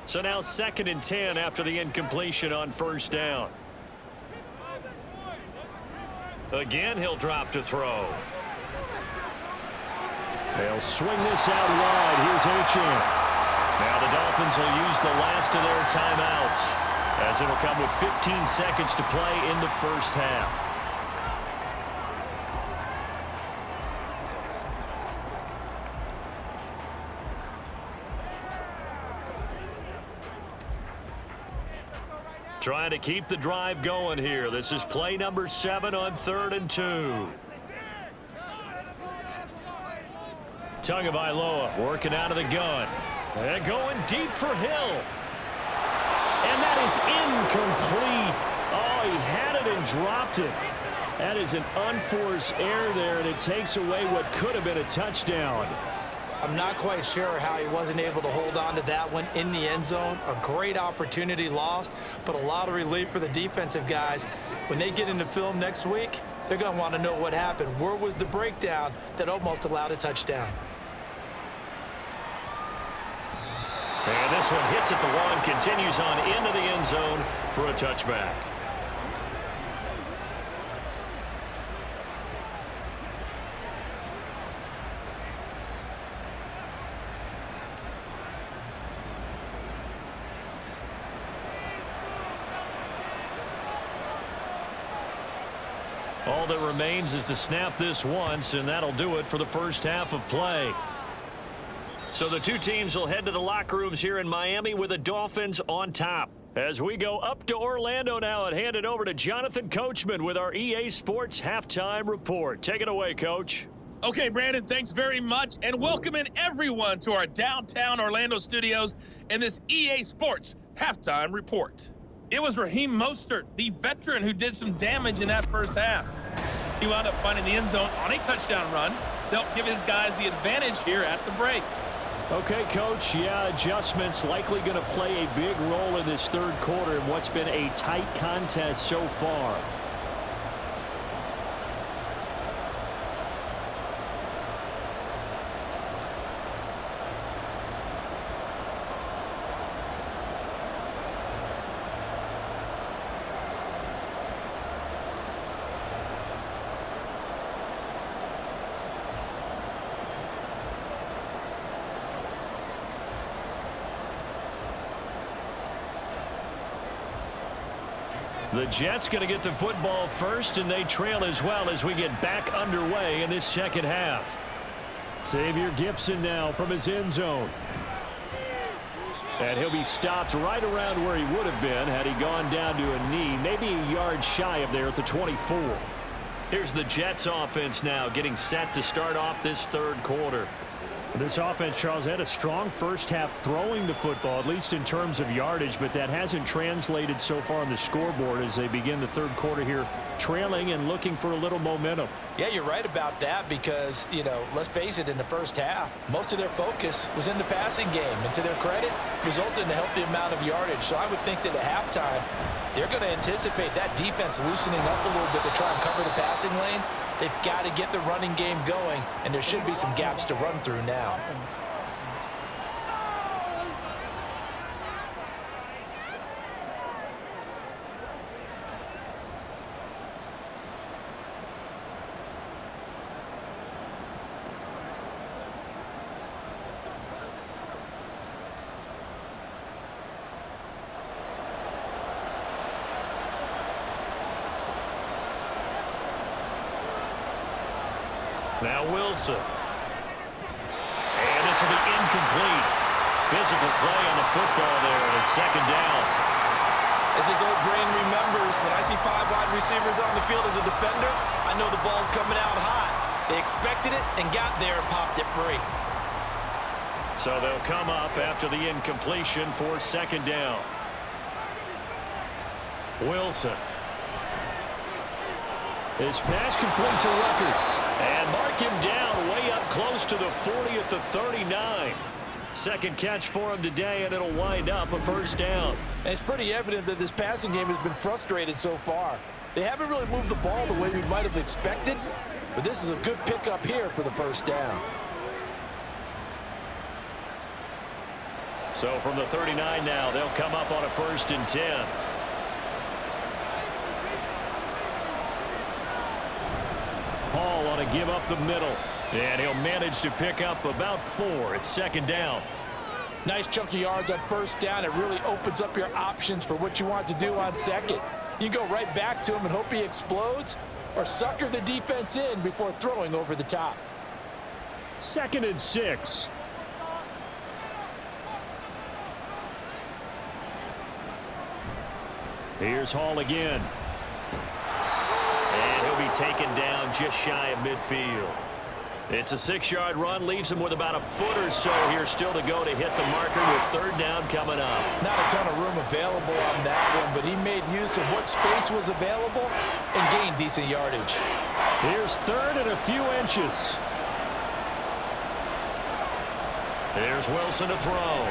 So now 2nd and 10 after the incompletion on first down. Again, he'll drop to throw. They'll swing this out wide. Here's Achane. Now the Dolphins will use the last of their timeouts as it'll come with 15 seconds to play in the first half. Trying to keep the drive going here. This is play number 7 on 3rd and 2. Tagovailoa working out of the gun. And going deep for Hill. And that is incomplete. Oh, he had it and dropped it. That is an unforced error there, and it takes away what could have been a touchdown. I'm not quite sure how he wasn't able to hold on to that one in the end zone. A great opportunity lost, but a lot of relief for the defensive guys. When they get into film next week, they're going to want to know what happened. Where was the breakdown that almost allowed a touchdown? And this one hits at the 1, continues on into the end zone for a touchback. All that remains is to snap this once, and that'll do it for the first half of play. So the two teams will head to the locker rooms here in Miami with the Dolphins on top. As we go up to Orlando now and hand it over to Jonathan Coachman with our EA Sports Halftime Report. Take it away, Coach. Okay, Brandon, thanks very much, and welcome in everyone to our downtown Orlando studios in this EA Sports Halftime Report. It was Raheem Mostert, the veteran who did some damage in that first half. He wound up finding the end zone on a touchdown run to help give his guys the advantage here at the break. Okay, Coach, yeah, adjustments likely going to play a big role in this third quarter in what's been a tight contest so far. The Jets going to get the football first, and they trail as well as we get back underway in this second half. Xavier Gipson now from his end zone. And he'll be stopped right around where he would have been had he gone down to a knee, maybe a yard shy of there at the 24. Here's the Jets offense now getting set to start off this third quarter. This offense, Charles, had a strong first half throwing the football, at least in terms of yardage, but that hasn't translated so far on the scoreboard as they begin the third quarter here, trailing and looking for a little momentum. Yeah, you're right about that because, you know, let's face it, in the first half, most of their focus was in the passing game. And to their credit, resulted in a healthy amount of yardage. So I would think that at halftime, they're going to anticipate that defense loosening up a little bit to try and cover the passing lanes. They've got to get the running game going, and there should be some gaps to run through now. Now Wilson. And this will be incomplete. Physical play on the football there, and it's second down. As his old brain remembers, when I see 5 wide receivers on the field as a defender, I know the ball's coming out hot. They expected it and got there and popped it free. So they'll come up after the incompletion for second down. Wilson. His pass complete to Rucker. And mark him down way up close to the 40 at the 39. Second catch for him today, and it'll wind up a first down. And it's pretty evident that this passing game has been frustrated so far. They haven't really moved the ball the way we might have expected, but this is a good pickup here for the first down. So from the 39 now, they'll come up on a 1st and 10. Paul on a give up the middle, and he'll manage to pick up about 4 at second down. Nice chunk of yards on first down. It really opens up your options for what you want to do on second. You go right back to him and hope he explodes, or sucker the defense in before throwing over the top. 2nd and 6. Here's Hall again. And he'll be taken down just shy of midfield. It's a 6-yard run, leaves him with about a foot or so here still to go to hit the marker with third down coming up. Not a ton of room available on that one, but he made use of what space was available and gained decent yardage. Here's 3rd and a few inches. There's Wilson to throw.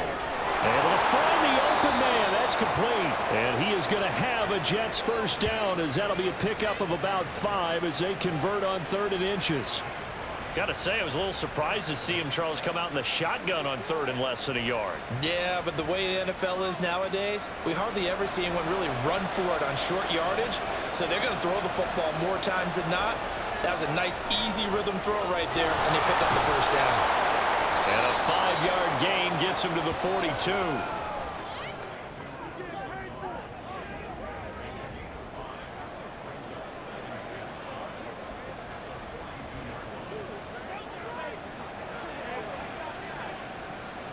Able to find the open man. That's complete. And he is going to have a Jets first down, as that'll be a pickup of about 5 as they convert on 3rd and inches. Got to say, I was a little surprised to see him, Charles, come out in the shotgun on 3rd and less than a yard. Yeah, but the way the NFL is nowadays, we hardly ever see anyone really run for it on short yardage. So they're going to throw the football more times than not. That was a nice, easy rhythm throw right there, and they picked up the first down. And a 5-yard gain gets him to the 42.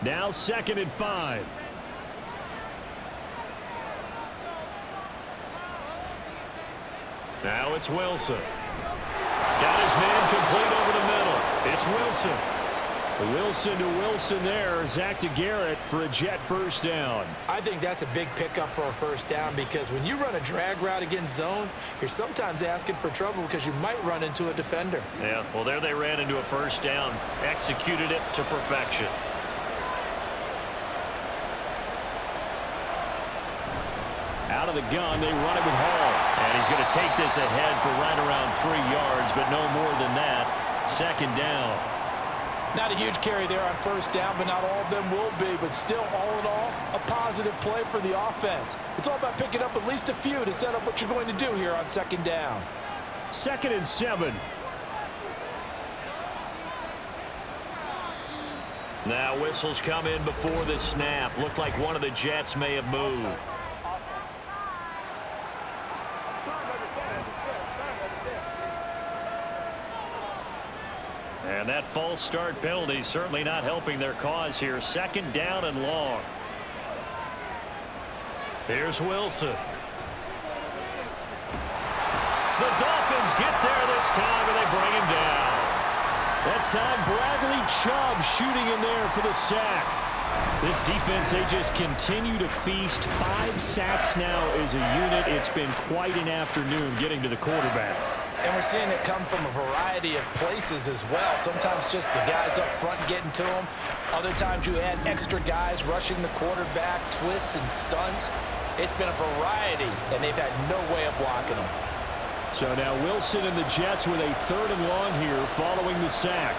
Now 2nd and 5. Now it's Wilson. Got his man complete over the middle. It's Wilson. Wilson to Wilson there. Zach to Garrett for a Jet first down. I think that's a big pickup for a first down because when you run a drag route against zone, you're sometimes asking for trouble because you might run into a defender. Yeah, well, there they ran into a first down. Executed it to perfection. Out of the gun, they run it with Hall. And he's going to take this ahead for right around 3 yards, but no more than that. Second down. Not a huge carry there on first down, but not all of them will be. But still, all in all, a positive play for the offense. It's all about picking up at least a few to set up what you're going to do here on second down. 2nd and 7. Now whistles come in before the snap. Looked like one of the Jets may have moved. And that false start penalty certainly not helping their cause here. 2nd down and long. Here's Wilson. The Dolphins get there this time, and they bring him down. That time, Bradley Chubb shooting in there for the sack. This defense, they just continue to feast. 5 sacks now as a unit. It's been quite an afternoon getting to the quarterback. And we're seeing it come from a variety of places as well. Sometimes just the guys up front getting to them. Other times you add extra guys rushing the quarterback, twists and stunts. It's been a variety, and they've had no way of blocking them. So now Wilson and the Jets with a 3rd and long here following the sack.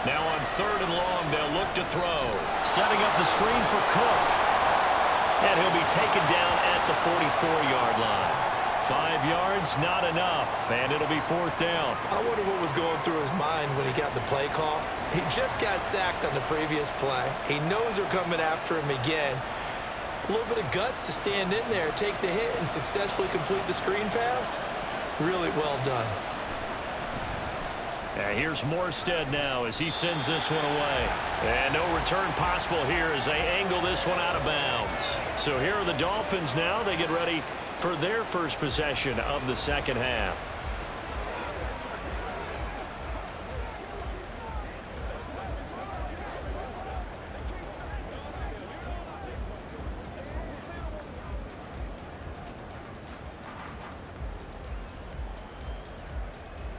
Now on 3rd and long, they'll look to throw. Setting up the screen for Cook. And he'll be taken down at the 44-yard line. 5 yards, not enough, and it'll be 4th down. I wonder what was going through his mind when he got the play call. He just got sacked on the previous play. He knows they're coming after him again. A little bit of guts to stand in there, take the hit, and successfully complete the screen pass. Really well done. And here's Morstead now as he sends this one away. And no return possible here as they angle this one out of bounds. So here are the Dolphins now. They get ready for their first possession of the second half.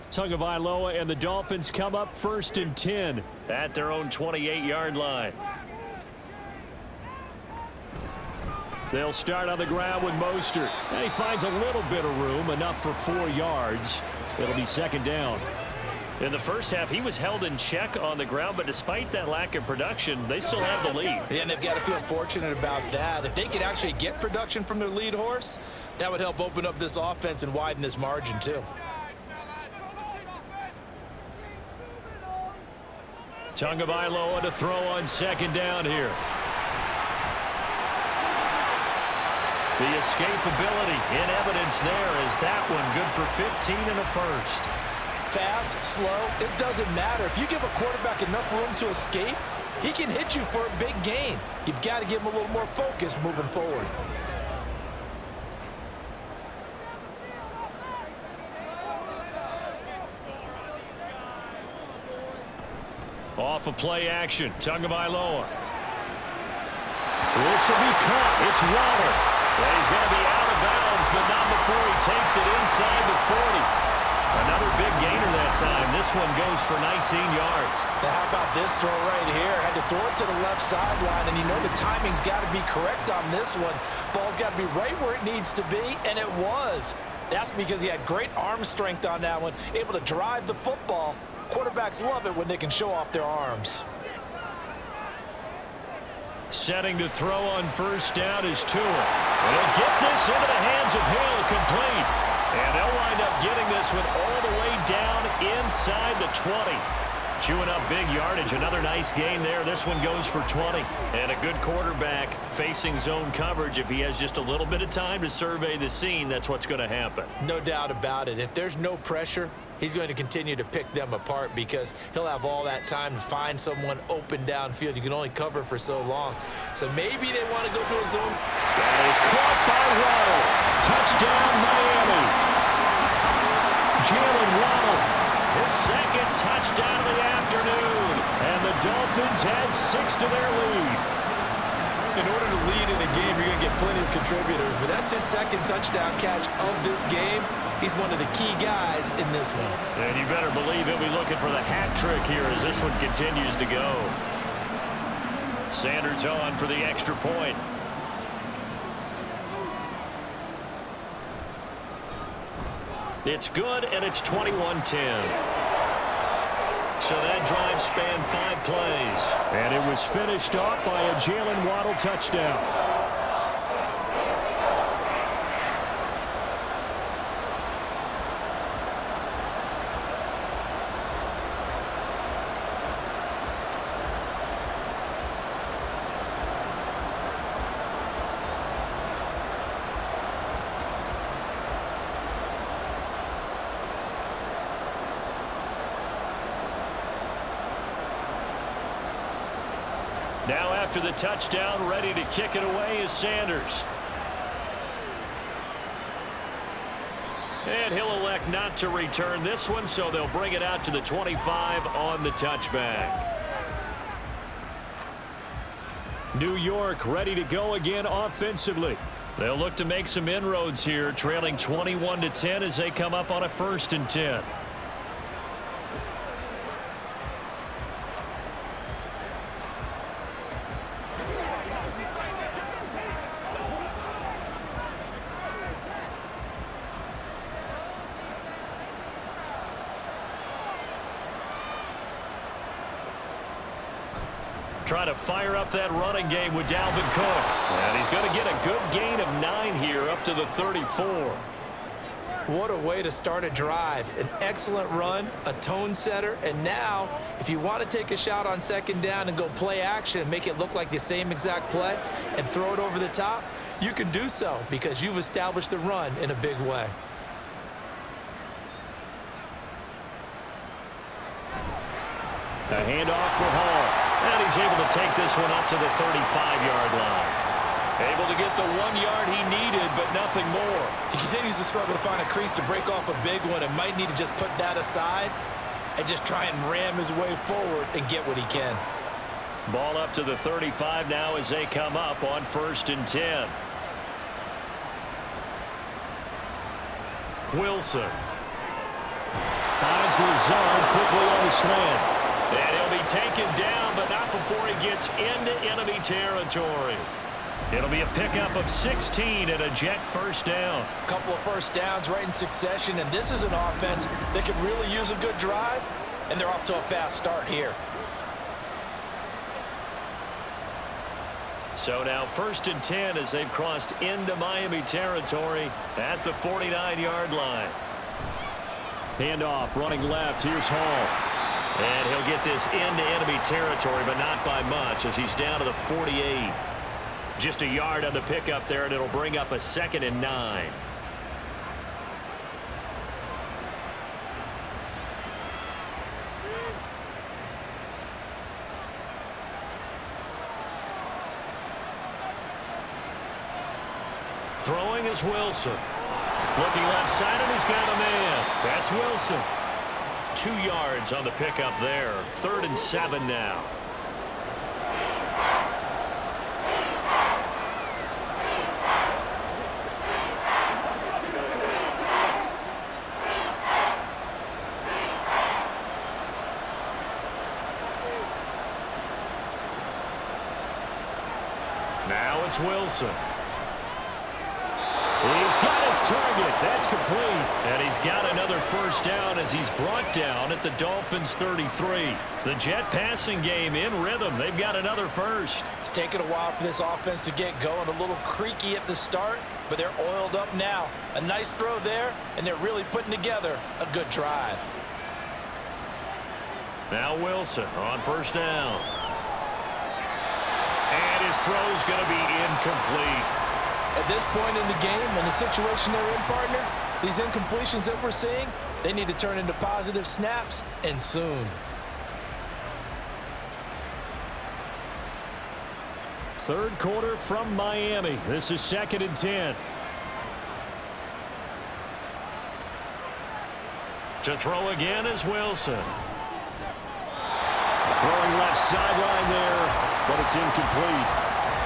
Tagovailoa and the Dolphins come up 1st and 10 at their own 28-yard line. They'll start on the ground with Mostert. And he finds a little bit of room, enough for 4 yards. It'll be 2nd down. In the first half, he was held in check on the ground, but despite that lack of production, they still have the lead. Yeah, and they've got to feel fortunate about that. If they could actually get production from their lead horse, that would help open up this offense and widen this margin, too. Tagovailoa to throw on 2nd down here. The escapability in evidence there is that one good for 15 and a first. Fast, slow, it doesn't matter. If you give a quarterback enough room to escape, he can hit you for a big gain. You've got to give him a little more focus moving forward. Off of play action, Tagovailoa. This will be caught. It's Waller. And he's going to be out of bounds, but not before he takes it inside the 40. Another big gainer that time. This one goes for 19 yards. Now how about this throw right here? Had to throw it to the left sideline, and you know the timing's got to be correct on this one. Ball's got to be right where it needs to be, and it was. That's because he had great arm strength on that one, able to drive the football. Quarterbacks love it when they can show off their arms. Setting to throw on 1st down is Tua. And he'll get this into the hands of Hill, complete. And they'll wind up getting this one all the way down inside the 20. Chewing up big yardage. Another nice gain there. This one goes for 20. And a good quarterback facing zone coverage. If he has just a little bit of time to survey the scene, that's what's going to happen. No doubt about it. If there's no pressure, he's going to continue to pick them apart because he'll have all that time to find someone open downfield. You can only cover for so long. So maybe they want to go to a zone. That is caught by Waddle. Touchdown, Miami. Jalen Waddle. The second touchdown of the afternoon. And the Dolphins add 6 to their lead. In order to lead in a game, you're going to get plenty of contributors, but that's his second touchdown catch of this game. He's one of the key guys in this one. And you better believe he'll be looking for the hat trick here as this one continues to go. Sanders on for the extra point. It's good, and it's 21-10. So that drive spanned 5 plays. And it was finished off by a Jalen Waddle touchdown. Now after the touchdown, ready to kick it away is Sanders. And he'll elect not to return this one, so they'll bring it out to the 25 on the touchback. New York ready to go again offensively. They'll look to make some inroads here, trailing 21-10 as they come up on a 1st and 10. Try to fire up that running game with Dalvin Cook. And he's going to get a good gain of 9 here up to the 34. What a way to start a drive. An excellent run, a tone setter, and now if you want to take a shot on 2nd down and go play action and make it look like the same exact play and throw it over the top, you can do so because you've established the run in a big way. A handoff for Hall. And he's able to take this one up to the 35-yard line. Able to get the 1 yard he needed, but nothing more. He continues to struggle to find a crease to break off a big one and might need to just put that aside and just try and ram his way forward and get what he can. Ball up to the 35 now as they come up on 1st and 10. Wilson. Finds Lazard quickly on the slant. And he'll be taken down, but not before he gets into enemy territory. It'll be a pickup of 16 and a Jet 1st down. A couple of 1st downs right in succession, and this is an offense that could really use a good drive, and they're off to a fast start here. So now 1st and 10 as they've crossed into Miami territory at the 49-yard line. Handoff, running left. Here's Hall. And he'll get this into enemy territory, but not by much as he's down to the 48. Just a yard on the pickup there, and it'll bring up a 2nd and 9. Throwing is Wilson. Looking left side, and he's got a man. That's Wilson. 2 yards on the pickup there. 3rd and 7 now. Now it's Wilson. He's got his target. That's complete. And he's got another 1st down as he's brought down at the Dolphins 33. The Jet passing game in rhythm. They've got another 1st. It's taken a while for this offense to get going. A little creaky at the start, but they're oiled up now. A nice throw there, and they're really putting together a good drive. Now Wilson on 1st down. And his throw's going to be incomplete. At this point in the game, in the situation they're in, partner, these incompletions that we're seeing, they need to turn into positive snaps, and soon. 3rd quarter from Miami. This is 2nd and 10. To throw again is Wilson. Throwing left sideline there, but it's incomplete.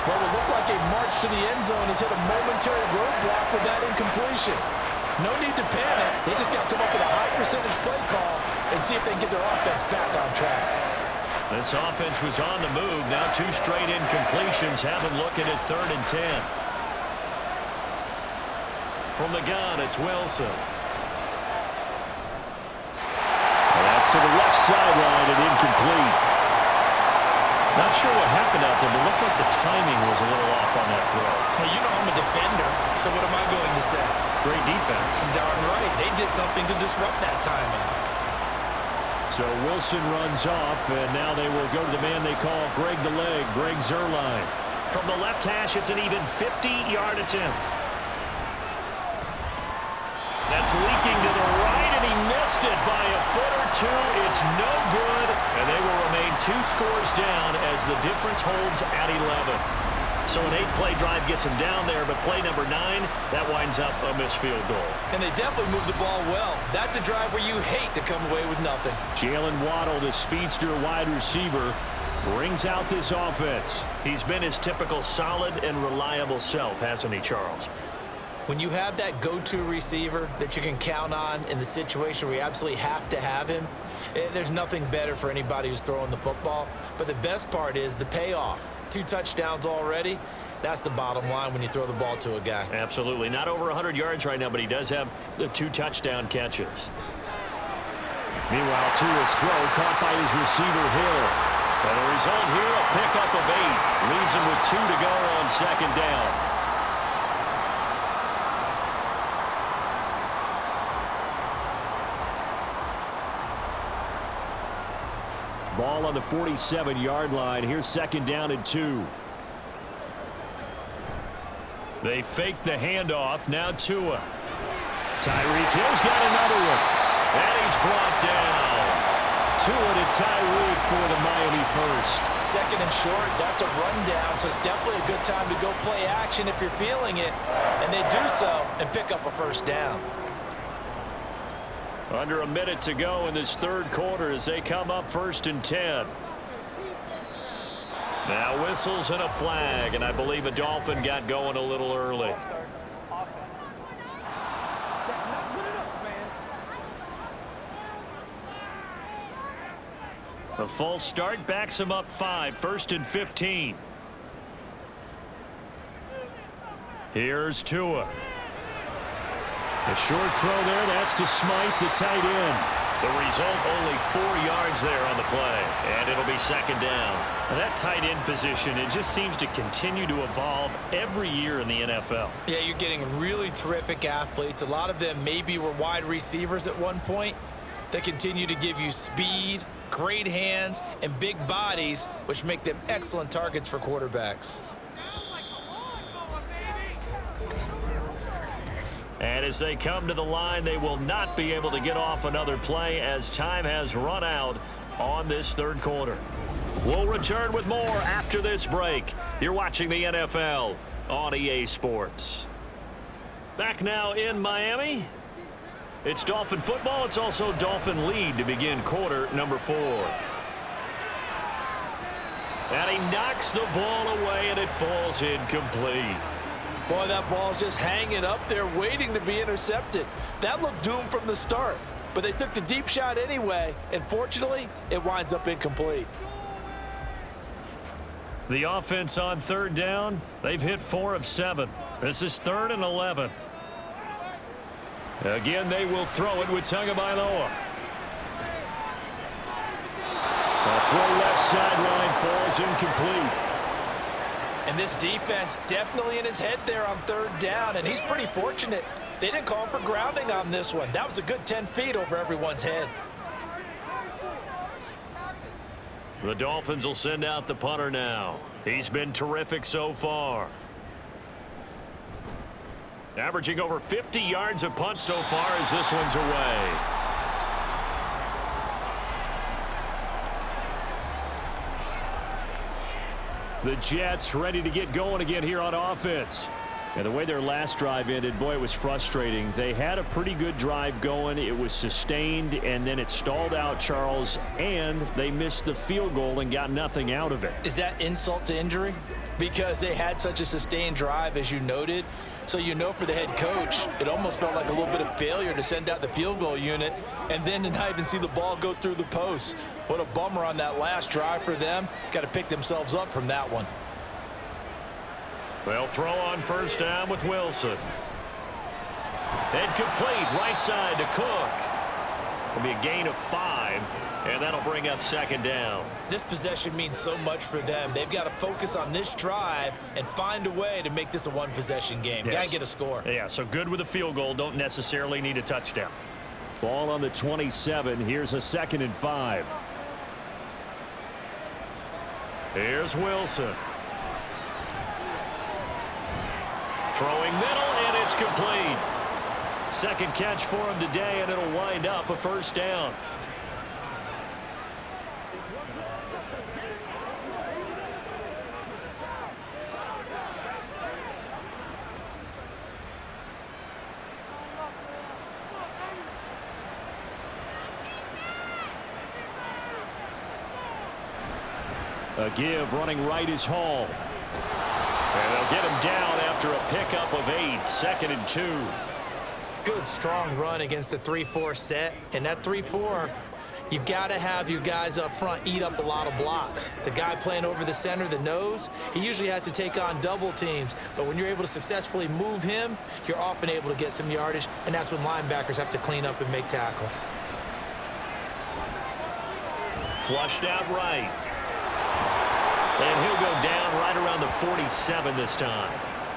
Well, it looked like a march to the end zone has hit a momentary roadblock with that incompletion. No need to panic. They just got to come up with a high percentage play call and see if they can get their offense back on track. This offense was on the move. Now 2 straight incompletions have them looking at 3rd and 10. From the gun, it's Wilson. That's to the left sideline and incomplete. Not sure what happened out there, but it looked like the timing was a little off on that throw. Hey, you know I'm a defender, so what am I going to say? Great defense. Darn right. They did something to disrupt that timing. So Wilson runs off, and now they will go to the man they call Greg the Leg, Greg Zuerlein. From the left hash, it's an even 50-yard attempt. That's leaking to the right, and he missed it by a foot or 2. It's no good, and they will remain 2 scores down as the difference holds at 11. So an 8-play drive gets him down there, but play number 9, that winds up a missed field goal. And they definitely moved the ball well. That's a drive where you hate to come away with nothing. Jalen Waddle, the speedster wide receiver, brings out this offense. He's been his typical solid and reliable self, hasn't he, Charles? When you have that go-to receiver that you can count on in the situation where you absolutely have to have him, there's nothing better for anybody who's throwing the football. But the best part is the payoff. 2 touchdowns already. That's the bottom line when you throw the ball to a guy. Absolutely. Not over 100 yards right now, but he does have the 2 touchdown catches. Meanwhile, Tua's throw caught by his receiver, Hill. And the result here, a pickup of 8. Leaves him with 2 to go on 2nd down. Ball on the 47-yard line. Here's 2nd down and 2. They fake the handoff. Now Tua. Tyreek Hill's got another one. And he's brought down. Tua to Tyreek for the Miami first. 2nd and short, that's a rundown, so it's definitely a good time to go play action if you're feeling it. And they do so and pick up a 1st down. Under a minute to go in this 3rd quarter as they come up 1st and 10. Now whistles and a flag, and I believe a Dolphin got going a little early. A false start backs him up 5, 1st and 15. Here's Tua. A short throw there. That's to Smythe, the tight end. The result, only 4 yards there on the play, and it'll be 2nd down. Now that tight end position, it just seems to continue to evolve every year in the NFL. Yeah, you're getting really terrific athletes. A lot of them maybe were wide receivers at one point. They continue to give you speed, great hands, and big bodies, which make them excellent targets for quarterbacks. And as they come to the line, they will not be able to get off another play as time has run out on this 3rd quarter. We'll return with more after this break. You're watching the NFL on EA Sports. Back now in Miami. It's Dolphin football. It's also Dolphin lead to begin quarter number 4. And he knocks the ball away, and it falls incomplete. Boy, that ball's just hanging up there waiting to be intercepted. That looked doomed from the start, but they took the deep shot anyway, and fortunately, it winds up incomplete. The offense on 3rd down, they've hit 4 of 7. This is 3rd and 11. Again, they will throw it with Tagovailoa. A throw left sideline falls incomplete. And this defense definitely in his head there on 3rd down, and he's pretty fortunate. They didn't call for grounding on this one. That was a good 10 feet over everyone's head. The Dolphins will send out the punter now. He's been terrific so far. Averaging over 50 yards a punt so far as this one's away. The Jets ready to get going again here on offense. And the way their last drive ended, boy, it was frustrating. They had a pretty good drive going. It was sustained, and then it stalled out, Charles, and they missed the field goal and got nothing out of it. Is that insult to injury? Because they had such a sustained drive, as you noted. So you know for the head coach, it almost felt like a little bit of failure to send out the field goal unit and then to not even see the ball go through the post. What a bummer on that last drive for them. Got to pick themselves up from that one. They'll throw on first down with Wilson. And complete right side to Cook. It'll be a gain of 5, and that'll bring up second down. This possession means so much for them. They've got to focus on this drive and find a way to make this a one-possession game. Yes. Got to get a score. Yeah, so good with a field goal. Don't necessarily need a touchdown. Ball on the 27. Here's a 2nd and 5. Here's Wilson. Throwing middle, and it's complete. Second catch for him today, and it'll wind up a first down. A give running right is Hall. And they'll get him down after a pickup of 8, 2nd and 2. Good, strong run against the 3-4 set. And that 3-4, you've got to have your guys up front eat up a lot of blocks. The guy playing over the center, the nose, he usually has to take on double teams. But when you're able to successfully move him, you're often able to get some yardage, and that's when linebackers have to clean up and make tackles. Flushed out right. And he'll go down right around the 47 this time.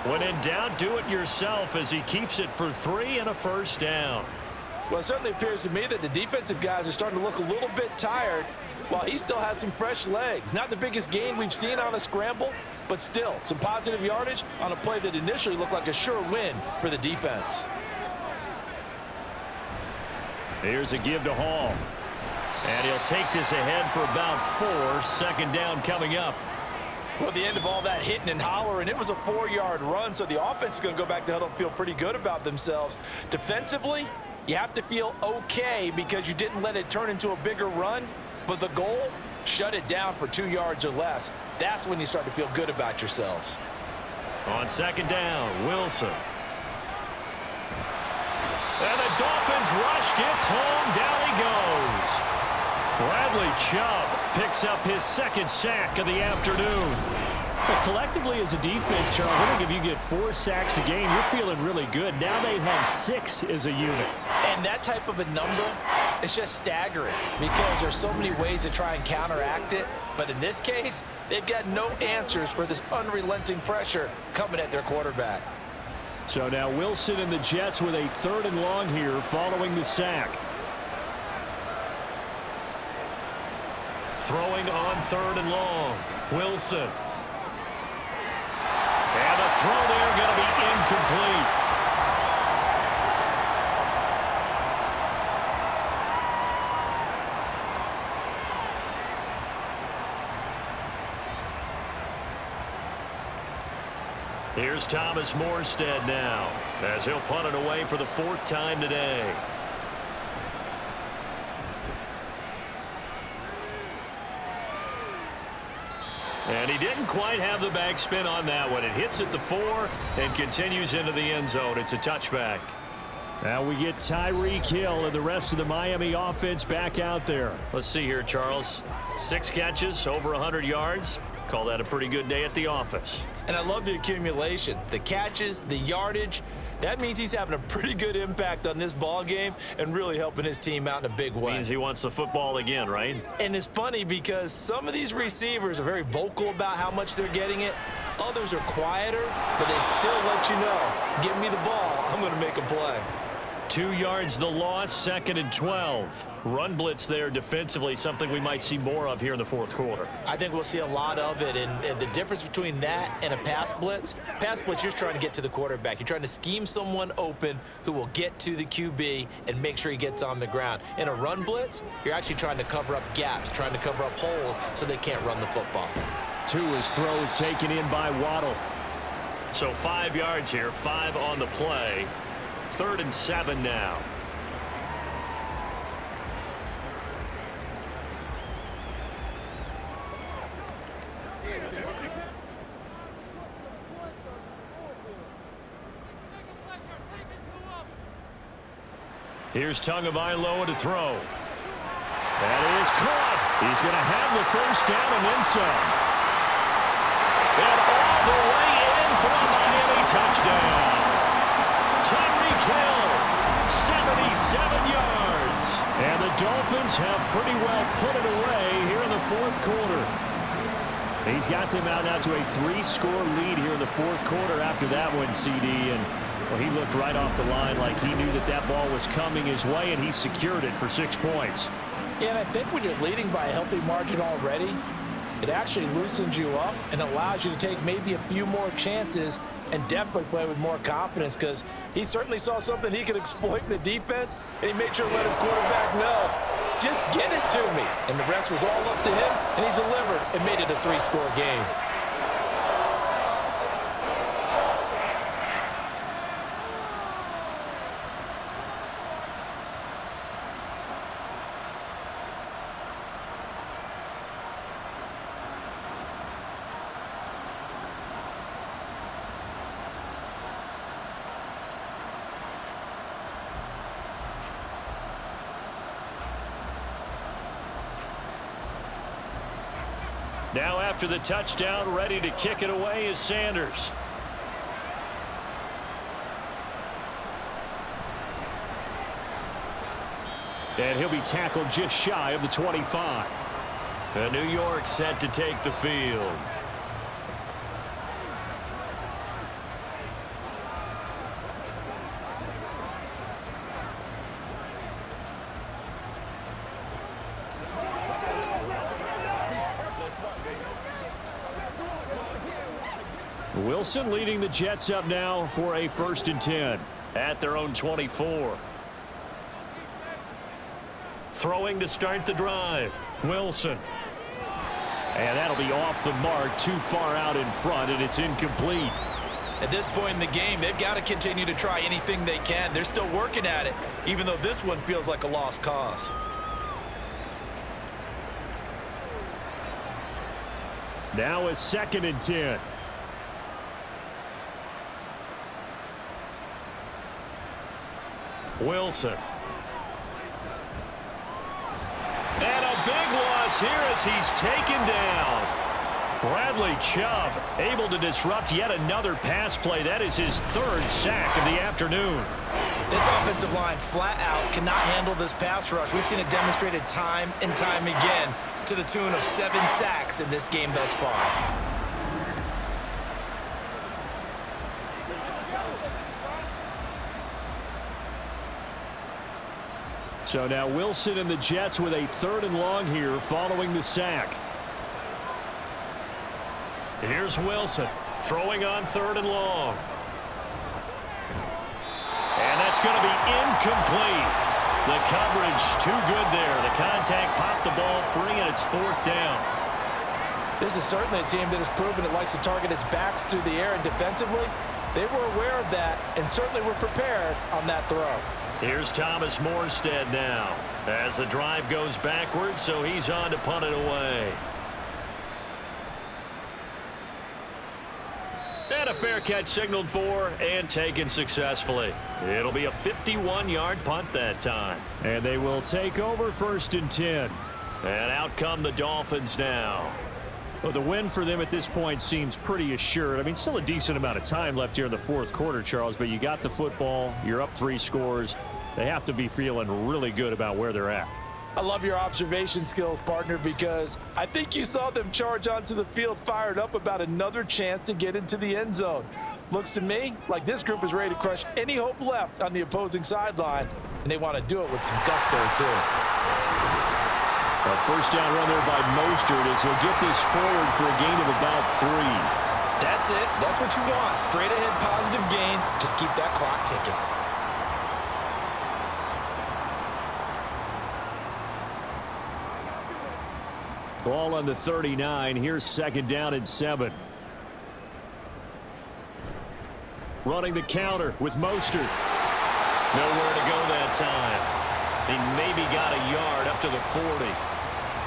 When in doubt, do it yourself as he keeps it for 3 and a first down. Well, it certainly appears to me that the defensive guys are starting to look a little bit tired while he still has some fresh legs. Not the biggest gain we've seen on a scramble, but still some positive yardage on a play that initially looked like a sure win for the defense. Here's a give to Hall. And he'll take this ahead for about 4. 2nd down coming up. Well, the end of all that hitting and hollering, it was a 4-yard run, so the offense is going to go back to huddle and feel pretty good about themselves. Defensively, you have to feel okay because you didn't let it turn into a bigger run, but the goal, shut it down for 2 yards or less. That's when you start to feel good about yourselves. On 2nd down, Wilson. And the Dolphins rush gets home. Down he goes. Bradley Chubb picks up his 2nd sack of the afternoon. But collectively as a defense, Charles, I think if you get 4 sacks a game, you're feeling really good. Now they have 6 as a unit. And that type of a number is just staggering because there's so many ways to try and counteract it. But in this case, they've got no answers for this unrelenting pressure coming at their quarterback. So now Wilson and the Jets with a 3rd and long here following the sack. Throwing on 3rd and long. Wilson. And the throw there going to be incomplete. Here's Thomas Morstead now as he'll punt it away for the 4th time today. And he didn't quite have the backspin on that one. It hits at the 4 and continues into the end zone. It's a touchback. Now we get Tyreek Hill and the rest of the Miami offense back out there. Let's see here, Charles. 6 catches, over 100 yards. Call that a pretty good day at the office. And I love the accumulation, the catches, the yardage. That means he's having a pretty good impact on this ball game and really helping his team out in a big way. Means he wants the football again, right? And it's funny because some of these receivers are very vocal about how much they're getting it. Others are quieter, but they still let you know, give me the ball, I'm going to make a play. 2 yards the loss, 2nd and 12. Run blitz there defensively, something we might see more of here in the 4th quarter. I think we'll see a lot of it, and the difference between that and a pass blitz, you're just trying to get to the quarterback. You're trying to scheme someone open who will get to the QB and make sure he gets on the ground. In a run blitz, you're actually trying to cover up gaps, trying to cover up holes so they can't run the football. 2 is throws taken in by Waddle. So 5 yards here, 5 on the play. 3rd and 7 now. Here's Tagovailoa to throw. That is caught. He's going to have the first down and then some. And all the way in for a Miami touchdown. Tyreek Hill, 77 yards. And the Dolphins have pretty well put it away here in the 4th quarter. He's got them out now to a 3-score lead here in the 4th quarter after that one, CD. And well, he looked right off the line like he knew that that ball was coming his way, and he secured it for 6 points. Yeah, and I think when you're leading by a healthy margin already, it actually loosens you up and allows you to take maybe a few more chances and definitely play with more confidence, because he certainly saw something he could exploit in the defense, and he made sure to let his quarterback know, just get it to me. And the rest was all up to him, and he delivered and made it a 3-score game. Now after the touchdown, ready to kick it away is Sanders. And he'll be tackled just shy of the 25. And New York set to take the field. Wilson leading the Jets up now for a 1st and 10 at their own 24. Throwing to start the drive. Wilson. And that'll be off the mark, too far out in front, and it's incomplete. At this point in the game, they've got to continue to try anything they can. They're still working at it, even though this one feels like a lost cause. Now a 2nd and 10. Wilson. And a big loss here as he's taken down. Bradley Chubb able to disrupt yet another pass play. That is his 3rd sack of the afternoon. This offensive line flat out cannot handle this pass rush. We've seen it demonstrated time and time again to the tune of 7 sacks in this game thus far. So now Wilson and the Jets with a 3rd and long here following the sack. Here's Wilson throwing on 3rd and long. And that's going to be incomplete. The coverage too good there. The contact popped the ball free, and it's 4th down. This is certainly a team that has proven it likes to target its backs through the air, and defensively, they were aware of that and certainly were prepared on that throw. Here's Thomas Morstead now as the drive goes backwards, so he's on to punt it away. And a fair catch signaled for and taken successfully. It'll be a 51-yard punt that time. And they will take over 1st and 10. And out come the Dolphins now. Well, the win for them at this point seems pretty assured. I mean, still a decent amount of time left here in the 4th quarter, Charles, but you got the football. You're up 3 scores. They have to be feeling really good about where they're at. I love your observation skills, partner, because I think you saw them charge onto the field fired up about another chance to get into the end zone. Looks to me like this group is ready to crush any hope left on the opposing sideline, and they want to do it with some gusto, too. A 1st down run there by Mostert as he'll get this forward for a gain of about 3. That's it. That's what you want. Straight ahead positive gain. Just keep that clock ticking. Ball on the 39. Here's 2nd down and 7. running the counter with Mostert. Nowhere to go that time. He maybe got a yard up to the 40.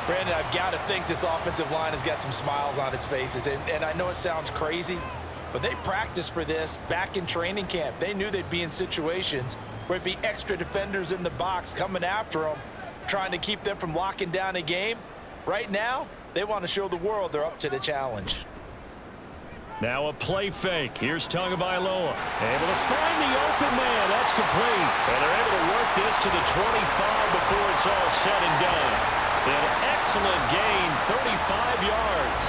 Brandon, I've got to think this offensive line has got some smiles on its faces. And I know it sounds crazy, but they practiced for this back in training camp. They knew they'd be in situations where it'd be extra defenders in the box coming after them, trying to keep them from locking down a game. Right now, they want to show the world they're up to the challenge. Now a play fake. Here's Tagovailoa. Able to find the open man. That's complete. And they're able to work this to the 25 before it's all said and done. An excellent gain, 35 yards.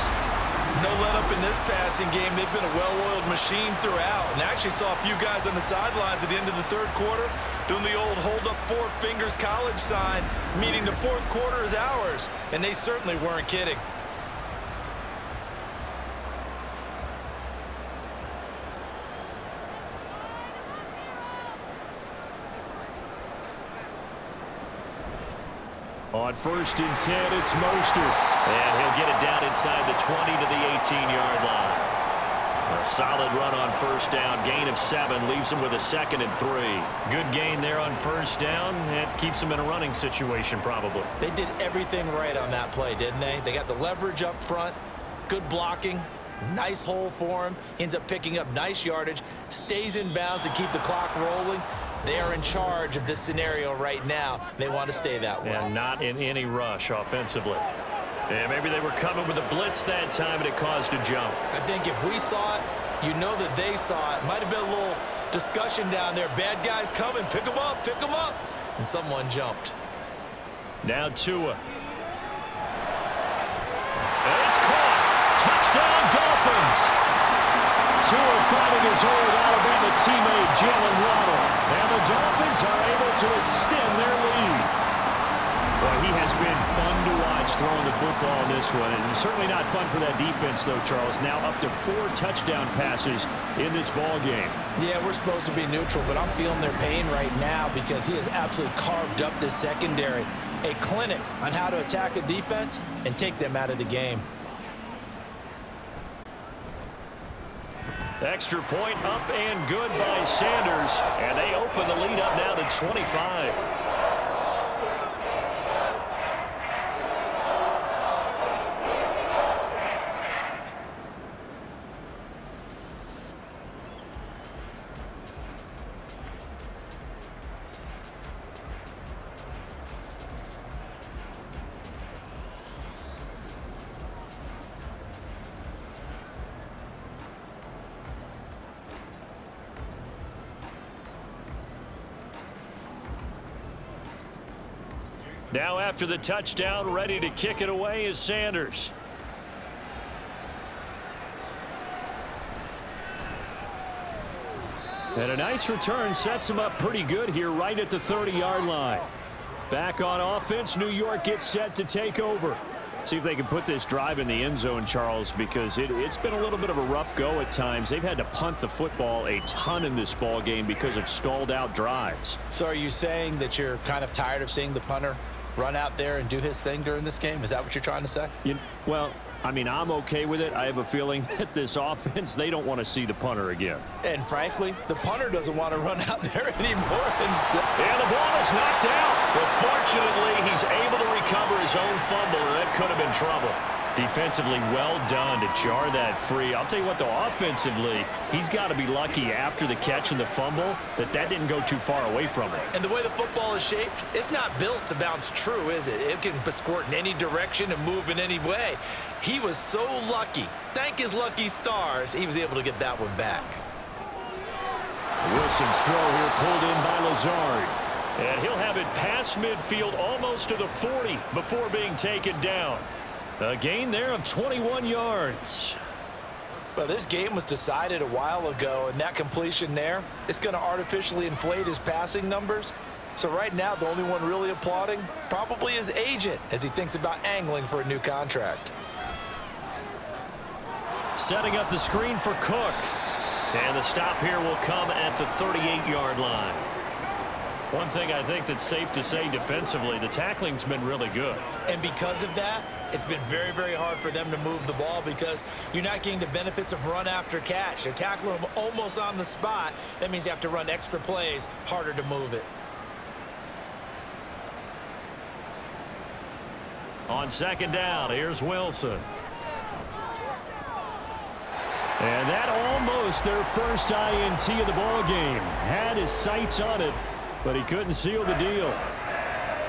No let up in this passing game. They've been a well-oiled machine throughout. And actually saw a few guys on the sidelines at the end of the third quarter doing the old hold up 4 fingers college sign, meaning the fourth quarter is ours. And they certainly weren't kidding. On 1st and 10, it's Mostert. And he'll get it down inside the 20 to the 18-yard line. A solid run on 1st down. Gain of 7 leaves him with a 2nd and 3. Good gain there on 1st down. It keeps him in a running situation probably. They did everything right on that play, didn't they? They got the leverage up front, good blocking, nice hole for him, ends up picking up nice yardage, stays in bounds to keep the clock rolling. They are in charge of this scenario right now. They want to stay that way. And not in any rush offensively. And maybe they were coming with a blitz that time and it caused a jump. I think if we saw it, you know that they saw it. Might have been a little discussion down there. Bad guys coming. Pick them up. Pick them up. And someone jumped. Now Tua. And it's caught. Touchdown, Dolphins. Tua finding his old Alabama teammate, Jalen Waddle. And the Dolphins are able to extend their lead. Well, he has been fun to watch throwing the football in this one. It's certainly not fun for that defense, though, Charles. Now up to 4 touchdown passes in this ball game. Yeah, we're supposed to be neutral, but I'm feeling their pain right now because he has absolutely carved up this secondary. A clinic on how to attack a defense and take them out of the game. Extra point up and good by Sanders. And they open the lead up now to 25. Now after the touchdown, ready to kick it away is Sanders. And a nice return sets him up pretty good here right at the 30-yard line. Back on offense, New York gets set to take over. See if they can put this drive in the end zone, Charles, because it's been a little bit of a rough go at times. They've had to punt the football a ton in this ball game because of stalled out drives. So are you saying that you're kind of tired of seeing the punter run out there and do his thing during this game? Is that what you're trying to say? Well, I mean, I'm okay with it. I have a feeling that this offense, they don't want to see the punter again. And frankly, the punter doesn't want to run out there anymore himself. And the ball is knocked out. But fortunately, he's able to recover his own fumble, or that could have been trouble. Defensively, well done to jar that free. I'll tell you what, though, offensively, he's got to be lucky after the catch and the fumble that didn't go too far away from him. And the way the football is shaped, it's not built to bounce true, is it? It can squirt in any direction and move in any way. He was so lucky. Thank his lucky stars, he was able to get that one back. Wilson's throw here pulled in by Lazard. And he'll have it past midfield almost to the 40 before being taken down. A gain there of 21 yards. Well, this game was decided a while ago, and that completion there is going to artificially inflate his passing numbers. So right now, the only one really applauding probably his agent as he thinks about angling for a new contract. Setting up the screen for Cook. And the stop here will come at the 38-yard line. One thing I think that's safe to say defensively, the tackling's been really good. And because of that, it's been very, very hard for them to move the ball because you're not getting the benefits of run after catch. They're tackling them almost on the spot. That means you have to run extra plays, harder to move it. On second down, here's Wilson. And that almost their first INT of the ball game. Had his sights on it, but he couldn't seal the deal.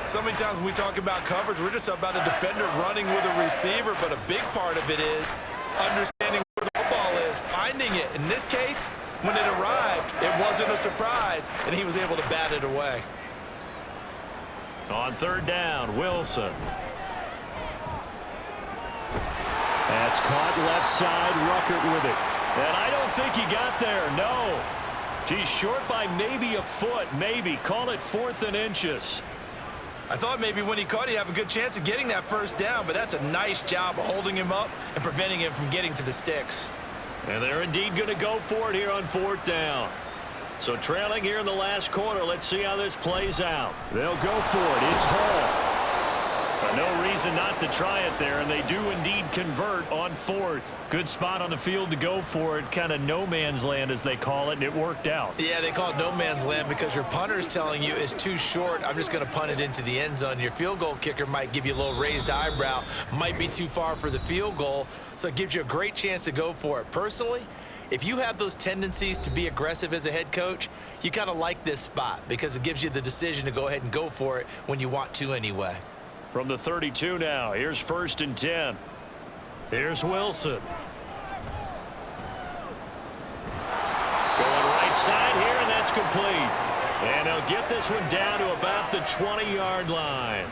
So many times when we talk about coverage, we're just about a defender running with a receiver, but a big part of it is understanding where the football is, finding it. In this case, when it arrived, it wasn't a surprise, and he was able to bat it away. On third down, Wilson. That's caught left side, Ruckert with it. And I don't think he got there, no. He's short by maybe a foot, maybe. Call it 4th and inches. I thought maybe when he caught, he'd have a good chance of getting that first down, but that's a nice job of holding him up and preventing him from getting to the sticks. And they're indeed going to go for it here on 4th down. So trailing here in the last quarter, let's see how this plays out. They'll go for it. It's Hall. But no reason not to try it there, and they do indeed convert on 4th. Good spot on the field to go for it, kind of no man's land as they call it, and it worked out. Yeah, they call it no man's land because your punter is telling you it's too short. I'm just going to punt it into the end zone. Your field goal kicker might give you a little raised eyebrow, might be too far for the field goal, so it gives you a great chance to go for it. Personally, if you have those tendencies to be aggressive as a head coach, you kind of like this spot because it gives you the decision to go ahead and go for it when you want to anyway. From the 32 now, here's 1st and 10. Here's Wilson. Going right side here, and that's complete. And they'll get this one down to about the 20-yard line.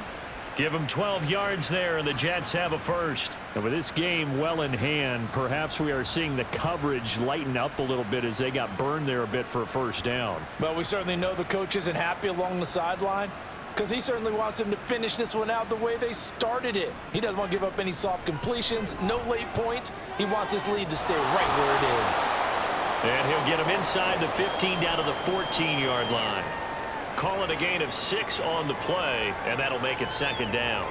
Give them 12 yards there, and the Jets have a first. And with this game well in hand, perhaps we are seeing the coverage lighten up a little bit as they got burned there a bit for a first down. Well, we certainly know the coach isn't happy along the sideline, because he certainly wants them to finish this one out the way they started it. He doesn't want to give up any soft completions, no late points. He wants his lead to stay right where it is. And he'll get him inside the 15 down to the 14-yard line. Call it a gain of 6 on the play, and that'll make it 2nd down.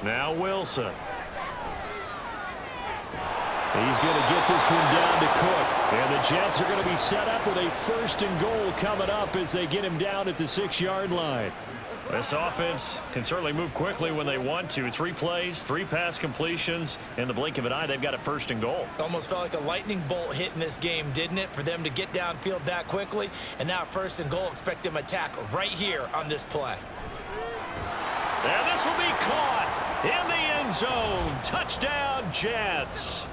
Now Wilson. He's going to get this one down to Cook. And the Jets are going to be set up with a 1st and goal coming up as they get him down at the 6-yard line. This offense can certainly move quickly when they want to. 3 plays, 3 pass completions. In the blink of an eye, they've got a 1st and goal. Almost felt like a lightning bolt hit in this game, didn't it? For them to get downfield that quickly. And now 1st and goal, expect them to attack right here on this play. And this will be caught in the end zone. Touchdown, Jets.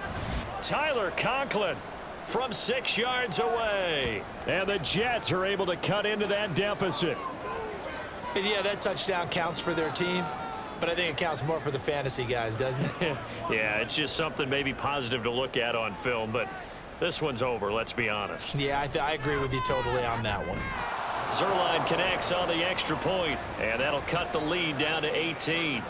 Tyler Conklin from 6 yards away. And the Jets are able to cut into that deficit. And yeah, that touchdown counts for their team, but I think it counts more for the fantasy guys, doesn't it? Yeah, it's just something maybe positive to look at on film, but this one's over, let's be honest. Yeah, I agree with you totally on that one. Zuerlein connects on the extra point, and that'll cut the lead down to 18.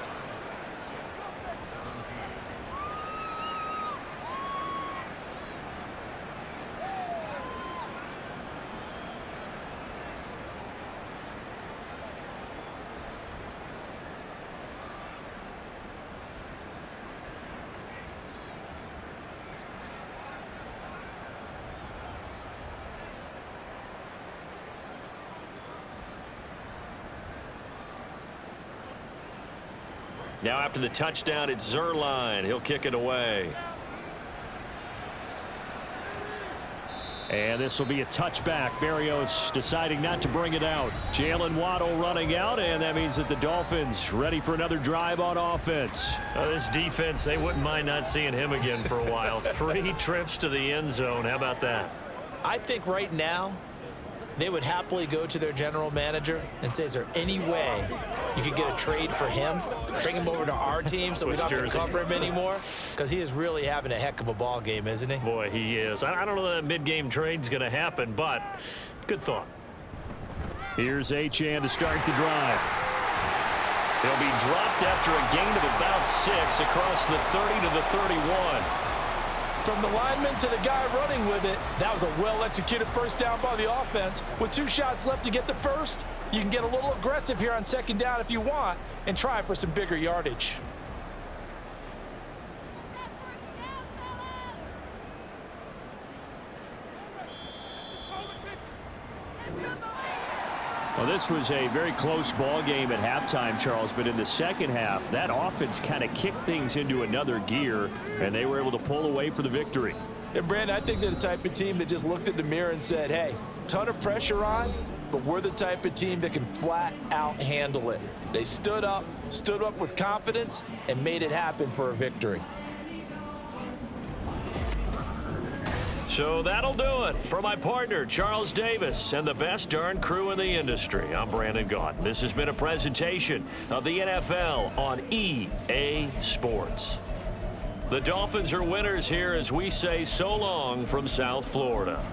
Now after the touchdown, it's Zuerlein. He'll kick it away. And this will be a touchback. Barrios deciding not to bring it out. Jalen Waddle running out, and that means that the Dolphins ready for another drive on offense. This defense, they wouldn't mind not seeing him again for a while. 3 trips to the end zone. How about that? I think right now they would happily go to their general manager and say, is there any way you could get a trade for him? Bring him over to our team so we don't have to cover him anymore? Because he is really having a heck of a ball game, isn't he? Boy, he is. I don't know that mid-game trade's going to happen, but good thought. Here's Achane to start the drive. He'll be dropped after a gain of about 6 across the 30 to the 31. From the lineman to the guy running with it, that was a well-executed first down by the offense. With 2 shots left to get the first, you can get a little aggressive here on second down if you want and try for some bigger yardage. Well, this was a very close ball game at halftime, Charles, but in the second half, that offense kind of kicked things into another gear, and they were able to pull away for the victory. And, Brandon, I think they're the type of team that just looked in the mirror and said, hey, ton of pressure on, but we're the type of team that can flat out handle it. They stood up with confidence, and made it happen for a victory. So that'll do it for my partner, Charles Davis, and the best darn crew in the industry. I'm Brandon Gaudin. This has been a presentation of the NFL on EA Sports. The Dolphins are winners here as we say so long from South Florida.